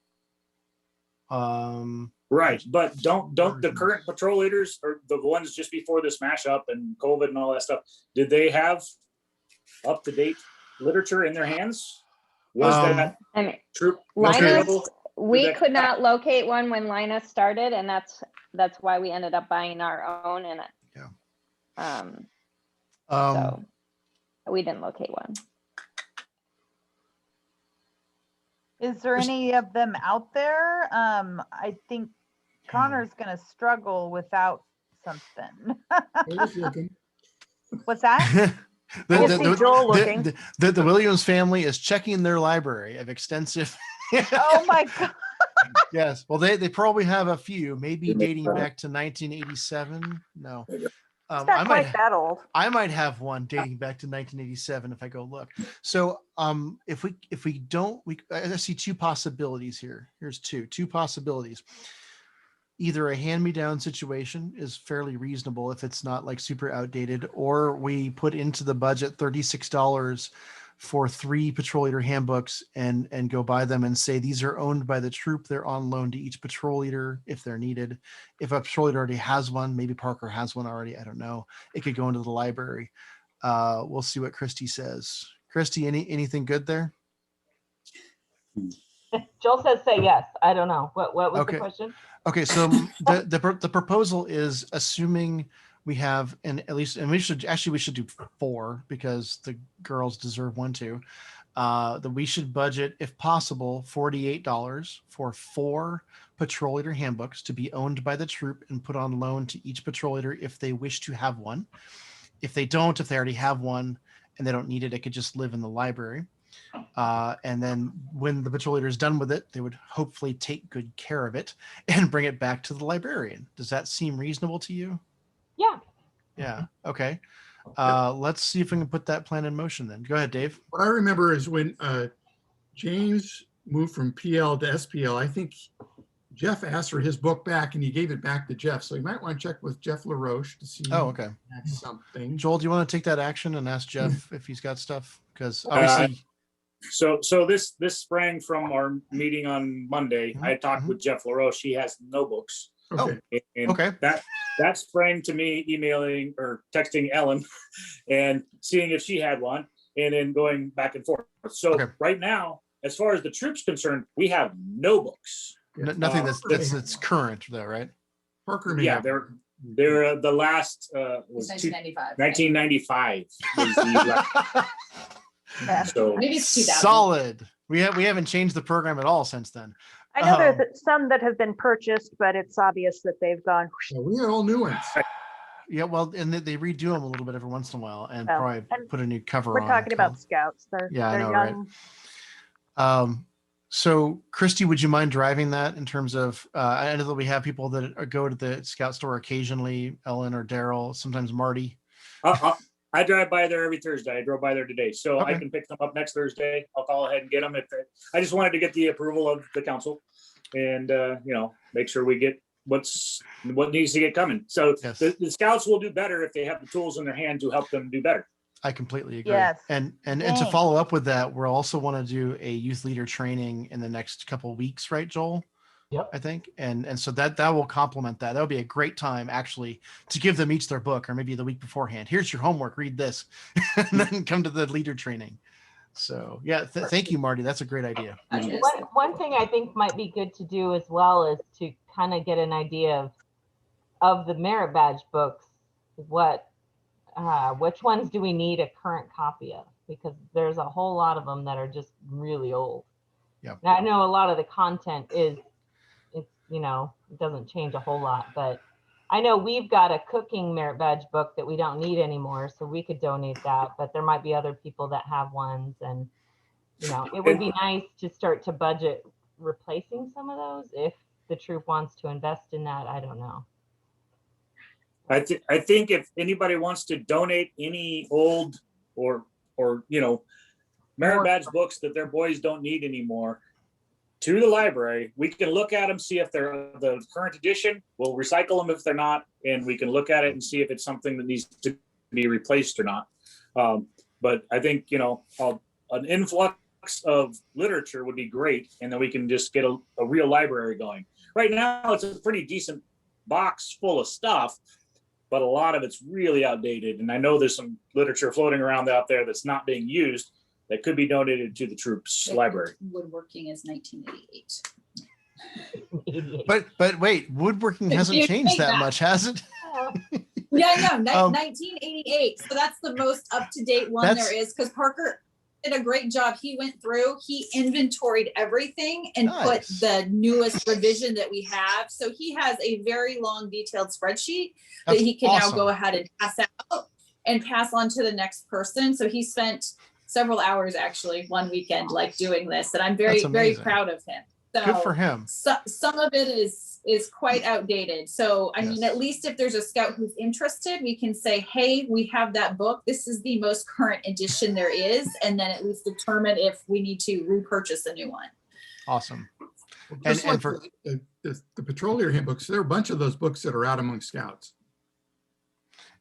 Right, but don't the current patrol leaders, or the ones just before this mashup and COVID and all that stuff, did they have up-to-date literature in their hands? Was that I mean, true? Linus, we that- could not locate one when Linus started, and that's why we ended up buying our own. And so we didn't locate one. Is there any of them out there? I think Connor's gonna struggle without something. What's that? I see Joel looking. The Williams family is checking their library of extensive. Oh my God. Yes. Well, they probably have a few, maybe dating back to 1987. No. It's not quite that old. I might have one dating back to 1987 if I go look. So if we don't, I see two possibilities here. Here's two possibilities. Either a hand-me-down situation is fairly reasonable if it's not like super outdated, or we put into the budget $36 for 3 patrol leader handbooks and go buy them and say these are owned by the troop. They're on loan to each patrol leader if they're needed. If a patrol leader already has one, maybe Parker has one already, I don't know. It could go into the library. We'll see what Christy says. Christy, anything good there? Joel says say yes. I don't know. What was Okay. the question? Okay, so the proposal is assuming we have and we should do 4 because the girls deserve one too. That we should budget, if possible, $48 for 4 patrol leader handbooks to be owned by the troop and put on loan to each patrol leader if they wish to have one. If they already have one and they don't need it, it could just live in the library. And then when the patrol leader is done with it, they would hopefully take good care of it and bring it back to the librarian. Does that seem reasonable to you? Yeah. Yeah. Okay. Let's see if we can put that plan in motion then. Go ahead, Dave. What I remember is when James moved from PL to SPL, I think Jeff asked for his book back and he gave it back to Jeff. So you might want to check with Jeff LaRoche to see okay. if he has something. Joel, do you want to take that action and ask Jeff if he's got stuff? Because obviously. So this sprang from our meeting on Monday. I talked with Jeff LaRoche. He has no books. Okay. And Okay. That sprang to me emailing or texting Ellen and seeing if she had one, and then going back and forth. So right now, as far as the troops concerned, we have no books. Nothing that's current though, right? Parker. Yeah, they're the last was 1995. Was the last. So maybe it's 2000. Solid. We haven't changed the program at all since then. I know there's some that have been purchased, but it's obvious that they've gone. We got all new ones. Yeah, well, and they redo them a little bit every once in a while, and probably put a new cover on. We're talking about Scouts. They're I know, young. right? So, Christy, would you mind driving that in terms of? I know that we have people that go to the Scout store occasionally. Ellen or Daryl, sometimes Marty. I drive by there every Thursday. I drove by there today, so I can pick them up next Thursday. I'll call ahead and get them. I just wanted to get the approval of the council, and make sure we get what needs to get coming. So the Scouts will do better if they have the tools in their hand to help them do better. I completely agree. Yes. And to follow up with that, we'll also want to do a youth leader training in the next couple of weeks, right, Joel? Yep. I think. And so that will complement that. That'll be a great time actually to give them each their book, or maybe the week beforehand. Here's your homework, read this, and then come to the leader training. So yeah, thank you, Marty. That's a great idea. One thing I think might be good to do as well is to kind of get an idea of the merit badge books. Which ones do we need a current copy of? because there's a whole lot of them that are just really old. Yeah. Now, I know a lot of the content is, it's, you know, it doesn't change a whole lot, but I know we've got a cooking merit badge book that we don't need anymore, so we could donate that, but there might be other people that have ones, and, you know, it would be nice to start to budget replacing some of those if the troop wants to invest in that. I don't know. I think if anybody wants to donate any old or you know, merit badge books that their boys don't need anymore to the library, we can look at them, see if they're the current edition. We'll recycle them if they're not, and we can look at it and see if it's something that needs to be replaced or not. But I think, you know, an influx of literature would be great, and then we can just get a real library going. Right now, it's a pretty decent box full of stuff, but a lot of it's really outdated. And I know there's some literature floating around out there that's not being used that could be donated to the troops library. Woodworking is 1988. But wait, woodworking hasn't changed that much, has it? Yeah, no, 1988. So that's the most up-to-date one there is, because Parker did a great job. He went through, he inventoried everything and put the newest revision that we have. So he has a very long, detailed spreadsheet that he can now go ahead and pass out and pass on to the next person. So he spent several hours, actually, one weekend, like doing this, and I'm very, very proud of him. So good for him. Some of it is quite outdated. So I mean, at least if there's a scout who's interested, we can say, hey, we have that book. This is the most current edition there is, and then at least determine if we need to repurchase a new one. Awesome. And for the Petroleum handbooks, there are a bunch of those books that are out among scouts.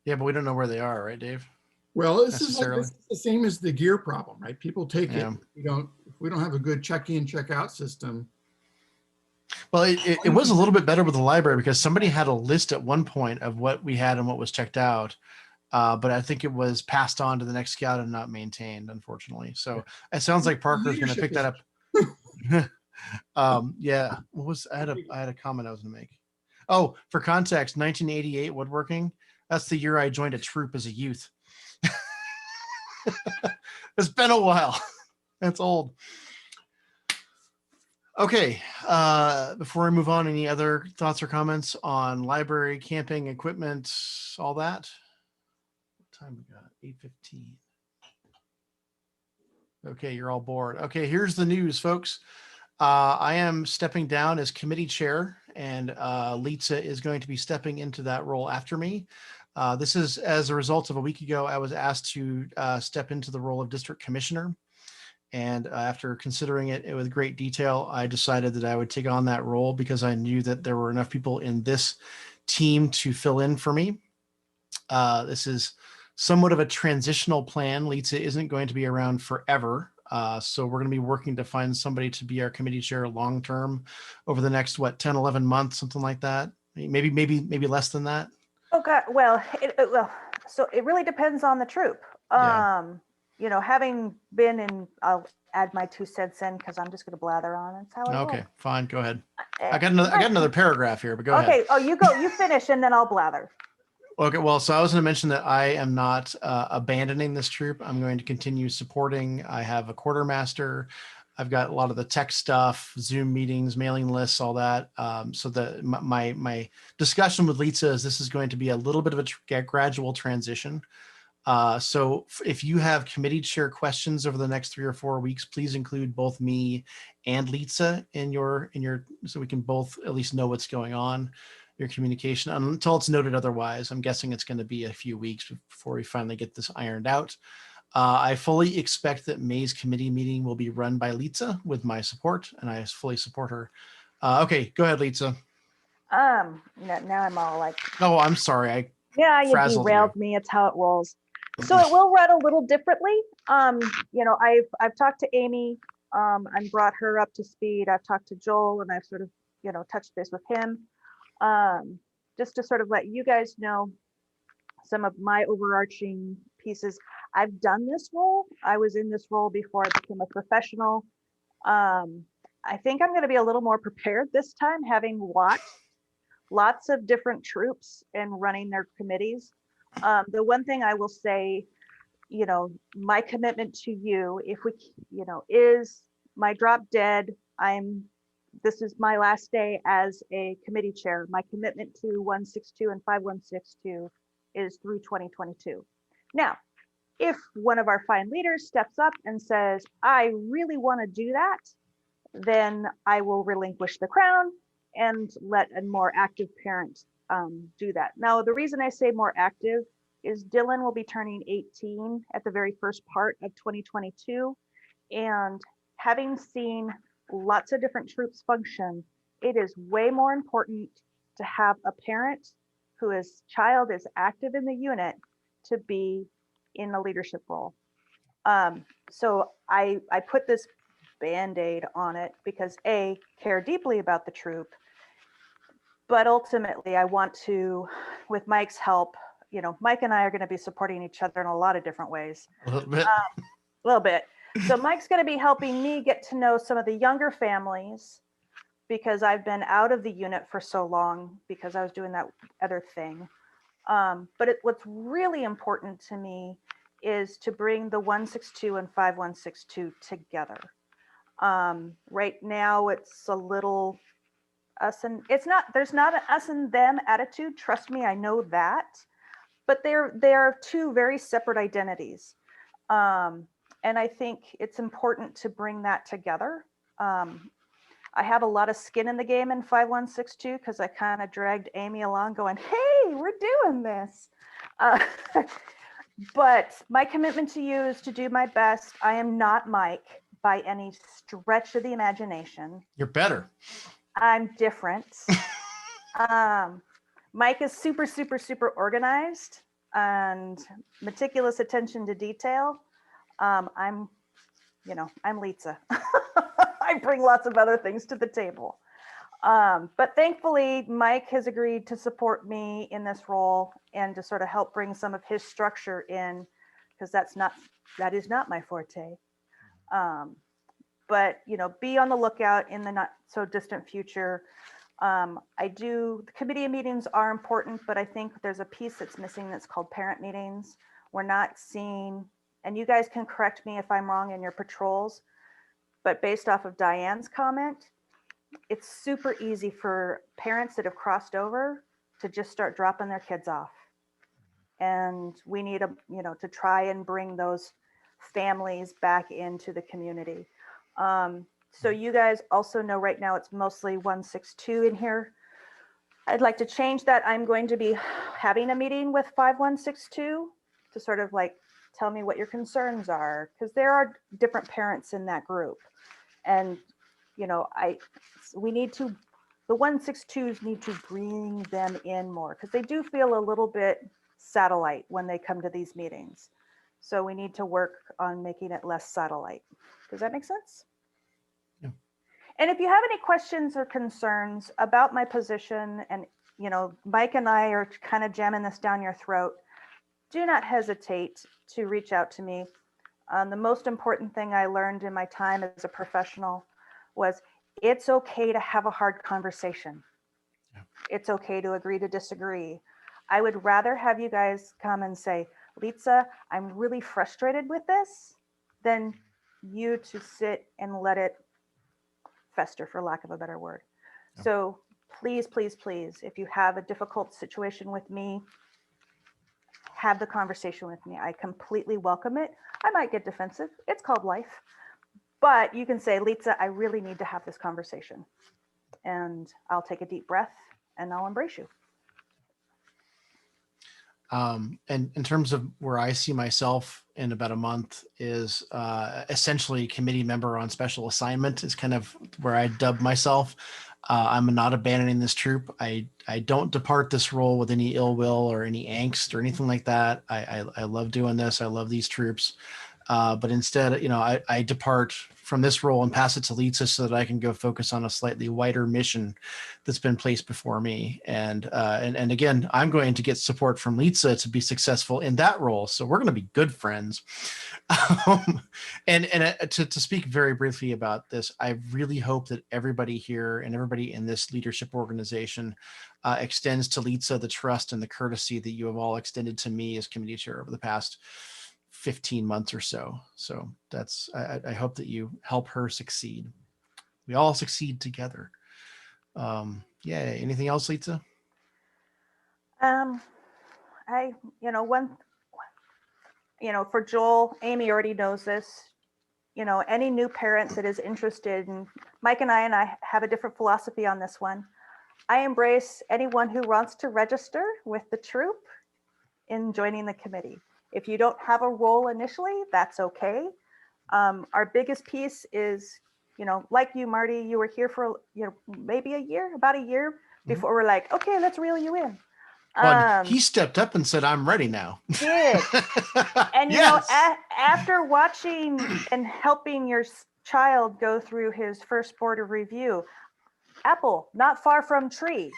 Yeah, but we don't know where they are, right, Dave? Well, this is the same as the gear problem, right? People take it. If we don't have a good check-in, check-out system. Well, it was a little bit better with the library because somebody had a list at one point of what we had and what was checked out. But I think it was passed on to the next scout and not maintained, unfortunately. So it sounds like Parker's going to pick that up. Yeah, I had a comment I was going to make. Oh, for context, 1988 woodworking. That's the year I joined a troop as a youth. It's been a while. That's old. Okay. Before I move on, any other thoughts or comments on library, camping, equipment, all that? What time we got? 8:15. Okay, you're all bored. Okay, here's the news, folks. I am stepping down as committee chair, and Litsa is going to be stepping into that role after me. This is as a result of a week ago, I was asked to step into the role of district commissioner. And after considering it with great detail, I decided that I would take on that role because I knew that there were enough people in this team to fill in for me. This is somewhat of a transitional plan. Litsa isn't going to be around forever. So we're going to be working to find somebody to be our committee chair long-term over the next, 10, 11 months, something like that. Maybe less than that. Okay, well, so it really depends on the troop. You know, having been in, I'll add my 2 cents in because I'm just going to blather on. That's how I roll. Okay, fine, go ahead. I got another paragraph here, but go ahead. Okay, oh, you finish and then I'll blather. Okay, well, so I was going to mention that I am not abandoning this troop. I'm going to continue supporting. I have a quartermaster. I've got a lot of the tech stuff, Zoom meetings, mailing lists, all that. So my discussion with Litsa is this is going to be a little bit of a gradual transition. So if you have committee chair questions over the next 3 or 4 weeks, please include both me and Litsa in your, so we can both at least know what's going on, your communication, until it's noted otherwise. I'm guessing it's going to be a few weeks before we finally get this ironed out. I fully expect that May's committee meeting will be run by Litsa with my support, and I fully support her. Okay, go ahead, Litsa. Now I'm all like, oh, I'm sorry. You derailed me. It's how it rolls. So it will run a little differently. You know, I've talked to Amy and brought her up to speed. I've talked to Joel and I've sort of, touched base with him. Just to sort of let you guys know some of my overarching pieces. I've done this role. I was in this role before I became a professional. I think I'm going to be a little more prepared this time, having watched lots of different troops and running their committees. The one thing I will say, my commitment to you, if we, is my drop dead, this is my last day as a committee chair. My commitment to 162 and 5162 is through 2022. Now, if one of our fine leaders steps up and says, I really want to do that, then I will relinquish the crown and let a more active parent do that. Now, the reason I say more active is Dylan will be turning 18 at the very first part of 2022. And having seen lots of different troops function, it is way more important to have a parent whose child is active in the unit to be in a leadership role. So I put this Band-Aid on it because A, care deeply about the troop, but ultimately I want to, with Mike's help, Mike and I are going to be supporting each other in a lot of different ways. A little bit. A little bit. So Mike's going to be helping me get to know some of the younger families because I've been out of the unit for so long because I was doing that other thing. But what's really important to me is to bring the 162 and 5162 together. Right now it's a little us and there's not an us and them attitude. Trust me, I know that, but they're two very separate identities. And I think it's important to bring that together. I have a lot of skin in the game in 5162 because I kind of dragged Amy along going, hey, we're doing this. But my commitment to you is to do my best. I am not Mike by any stretch of the imagination. You're better. I'm different. Mike is super, super, super organized and meticulous attention to detail. I'm Litsa. I bring lots of other things to the table. But thankfully, Mike has agreed to support me in this role and to sort of help bring some of his structure in, because that is not my forte. But be on the lookout in the not so distant future. The committee meetings are important, but I think there's a piece that's missing that's called parent meetings. We're not seeing, and you guys can correct me if I'm wrong in your patrols, but based off of Diane's comment, it's super easy for parents that have crossed over to just start dropping their kids off. And we need to try and bring those families back into the community. So you guys also know right now it's mostly 162 in here. I'd like to change that. I'm going to be having a meeting with 5162 to sort of like tell me what your concerns are, because there are different parents in that group. And the 162s need to bring them in more because they do feel a little bit satellite when they come to these meetings. So we need to work on making it less satellite. Does that make sense? Yeah. And if you have any questions or concerns about my position, and Mike and I are kind of jamming this down your throat, do not hesitate to reach out to me. The most important thing I learned in my time as a professional was it's okay to have a hard conversation. Yeah. It's okay to agree to disagree. I would rather have you guys come and say, Litsa, I'm really frustrated with this, than you to sit and let it fester, for lack of a better word. Yeah. So please, please, please, if you have a difficult situation with me, have the conversation with me. I completely welcome it. I might get defensive. It's called life. But you can say, Litsa, I really need to have this conversation. And I'll take a deep breath and I'll embrace you. And in terms of where I see myself in about a month is essentially committee member on special assignment is kind of where I dub myself. I'm not abandoning this troop. I don't depart this role with any ill will or any angst or anything like that. I love doing this. I love these troops. But instead, I depart from this role and pass it to Litsa so that I can go focus on a slightly wider mission that's been placed before me. And again, I'm going to get support from Litsa to be successful in that role. So we're going to be good friends. To speak very briefly about this, I really hope that everybody here and everybody in this leadership organization extends to Litsa the trust and the courtesy that you have all extended to me as committee chair over the past 15 months or so. So that's, I hope that you help her succeed. We all succeed together. Yeah. Anything else, Lisa? For Joel, Amy already knows this. Any new parent that is interested, and Mike and I have a different philosophy on this one. I embrace anyone who wants to register with the troop in joining the committee. If you don't have a role initially, that's okay. Our biggest piece is, like you, Marty, you were here for, maybe about a year before we're like, okay, let's reel you in. Well, he stepped up and said, I'm ready now. Did. And, Yes. After watching and helping your child go through his first board of review, apple, not far from tree.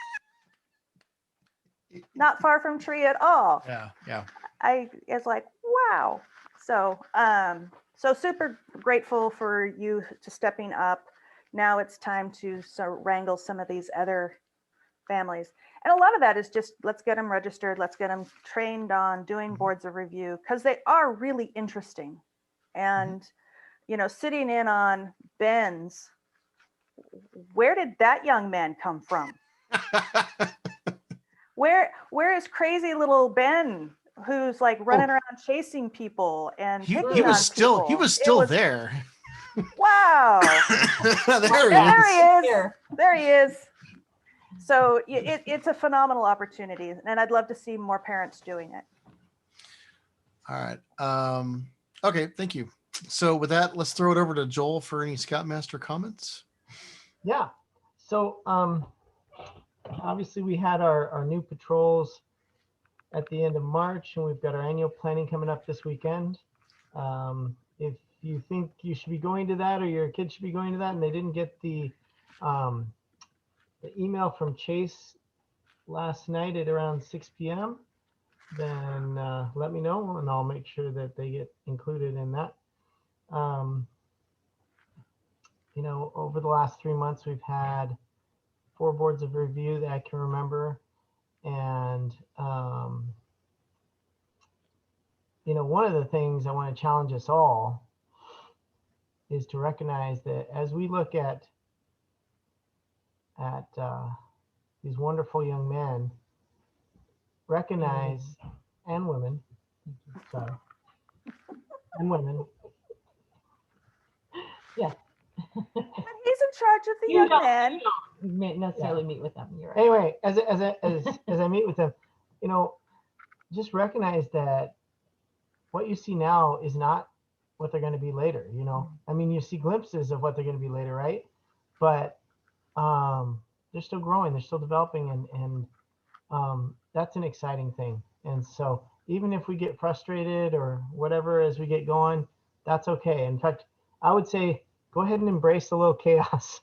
Not far from tree at all. Yeah, yeah. I was like, wow. So, so super grateful for you to stepping up. Now it's time to wrangle some of these other families. And a lot of that is just, let's get them registered. Let's get them trained on doing boards of review, because they are really interesting. And, sitting in on Ben's, where did that young man come from? Where is crazy little Ben, who's like running around chasing people and he picking was on still people? he was still there. Wow. There he is. So it's a phenomenal opportunity, and I'd love to see more parents doing it. All right. Okay, thank you. So with that, let's throw it over to Joel for any Scoutmaster comments. Yeah. So obviously we had our new patrols at the end of March, and we've got our annual planning coming up this weekend. If you think you should be going to that, or your kids should be going to that, and they didn't get the email from Chase last night at around 6 p.m., then let me know, and I'll make sure that they get included in that. Over the last 3 months, we've had 4 boards of review that I can remember. And, one of the things I want to challenge us all is to recognize that as we look at these wonderful young men, recognize, and women, sorry, and women. Yeah. And he's in charge of the young men. You don't necessarily meet with them. You're right. Anyway, as I meet with them, just recognize that what you see now is not what they're going to be later. I mean, you see glimpses of what they're going to be later, right? But they're still growing, they're still developing, and that's an exciting thing. And so even if we get frustrated or whatever as we get going, that's okay. In fact, I would say go ahead and embrace a little chaos.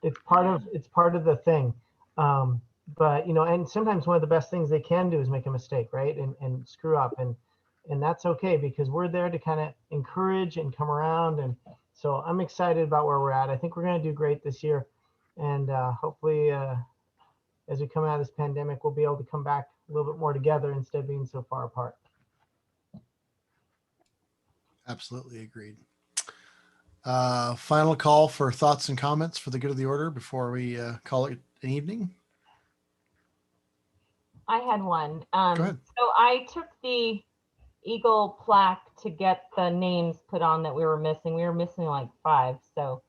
It's part of the thing. But and sometimes one of the best things they can do is make a mistake, right? And screw up, and that's okay, because we're there to kind of encourage and come around. And so I'm excited about where we're at. I think we're going to do great this year, and hopefully as we come out of this pandemic, we'll be able to come back a little bit more together instead of being so far apart. Absolutely agreed. Final call for thoughts and comments for the good of the order before we call it an evening. I had one. Go ahead. So I took the Eagle plaque to get the names put on that we were missing. We were missing like 5. So,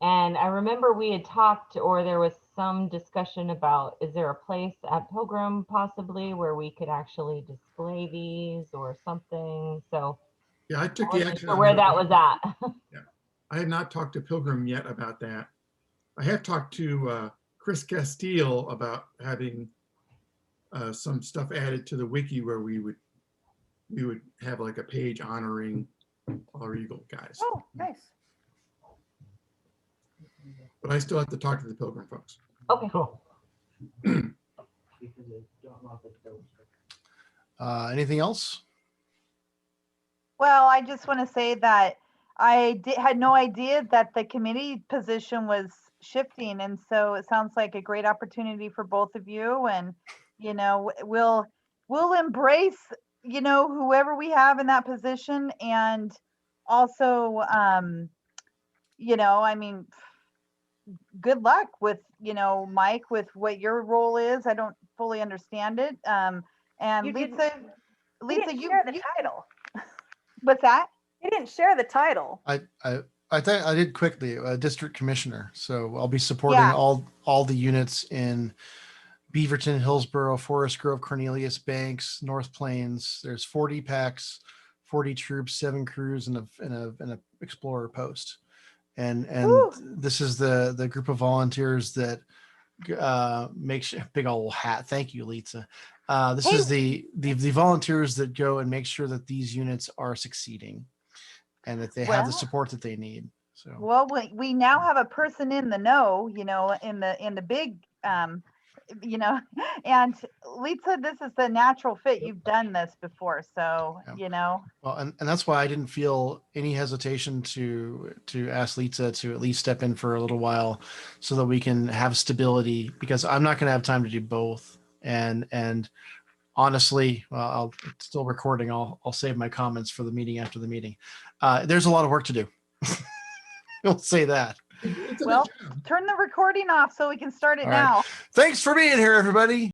and I remember we had talked, or there was some discussion about, is there a place at Pilgrim possibly where we could actually display these or something? So yeah, I took the action on where that was at. Yeah, I had not talked to Pilgrim yet about that. I have talked to Chris Castile about having some stuff added to the wiki where we would have like a page honoring our Eagle guys. Oh, nice. But I still have to talk to the Pilgrim folks. Okay, cool. Anything else? Well, I just want to say that I had no idea that the committee position was shifting. And so it sounds like a great opportunity for both of you. And, we'll we'll embrace, whoever we have in that position. And also, I mean, good luck with, Mike, with what your role is. I don't fully understand it. And You Lisa, didn't share the title. What's that? You didn't share the title. I think I did quickly, district commissioner. So I'll be supporting Yeah. all the units in Beaverton, Hillsborough, Forest Grove, Cornelius, Banks, North Plains. There's 40 packs, 40 troops, 7 crews, and a explorer post. And Woo. this is the group of volunteers that makes big old hat. Thank you, Lisa. This is the volunteers that go and make sure that these units are succeeding and that they have the support that they need. So well, we now have a person in the know, in the big, and Lisa, this is the natural fit. You've done this before, so well, and that's why I didn't feel any hesitation to ask Lisa to at least step in for a little while so that we can have stability, because I'm not going to have time to do both. And honestly, well, it's still recording. I'll save my comments for the meeting after the meeting. There's a lot of work to do. I'll say that. Well, turn the recording off so we can start it All right. now. Thanks for being here, everybody.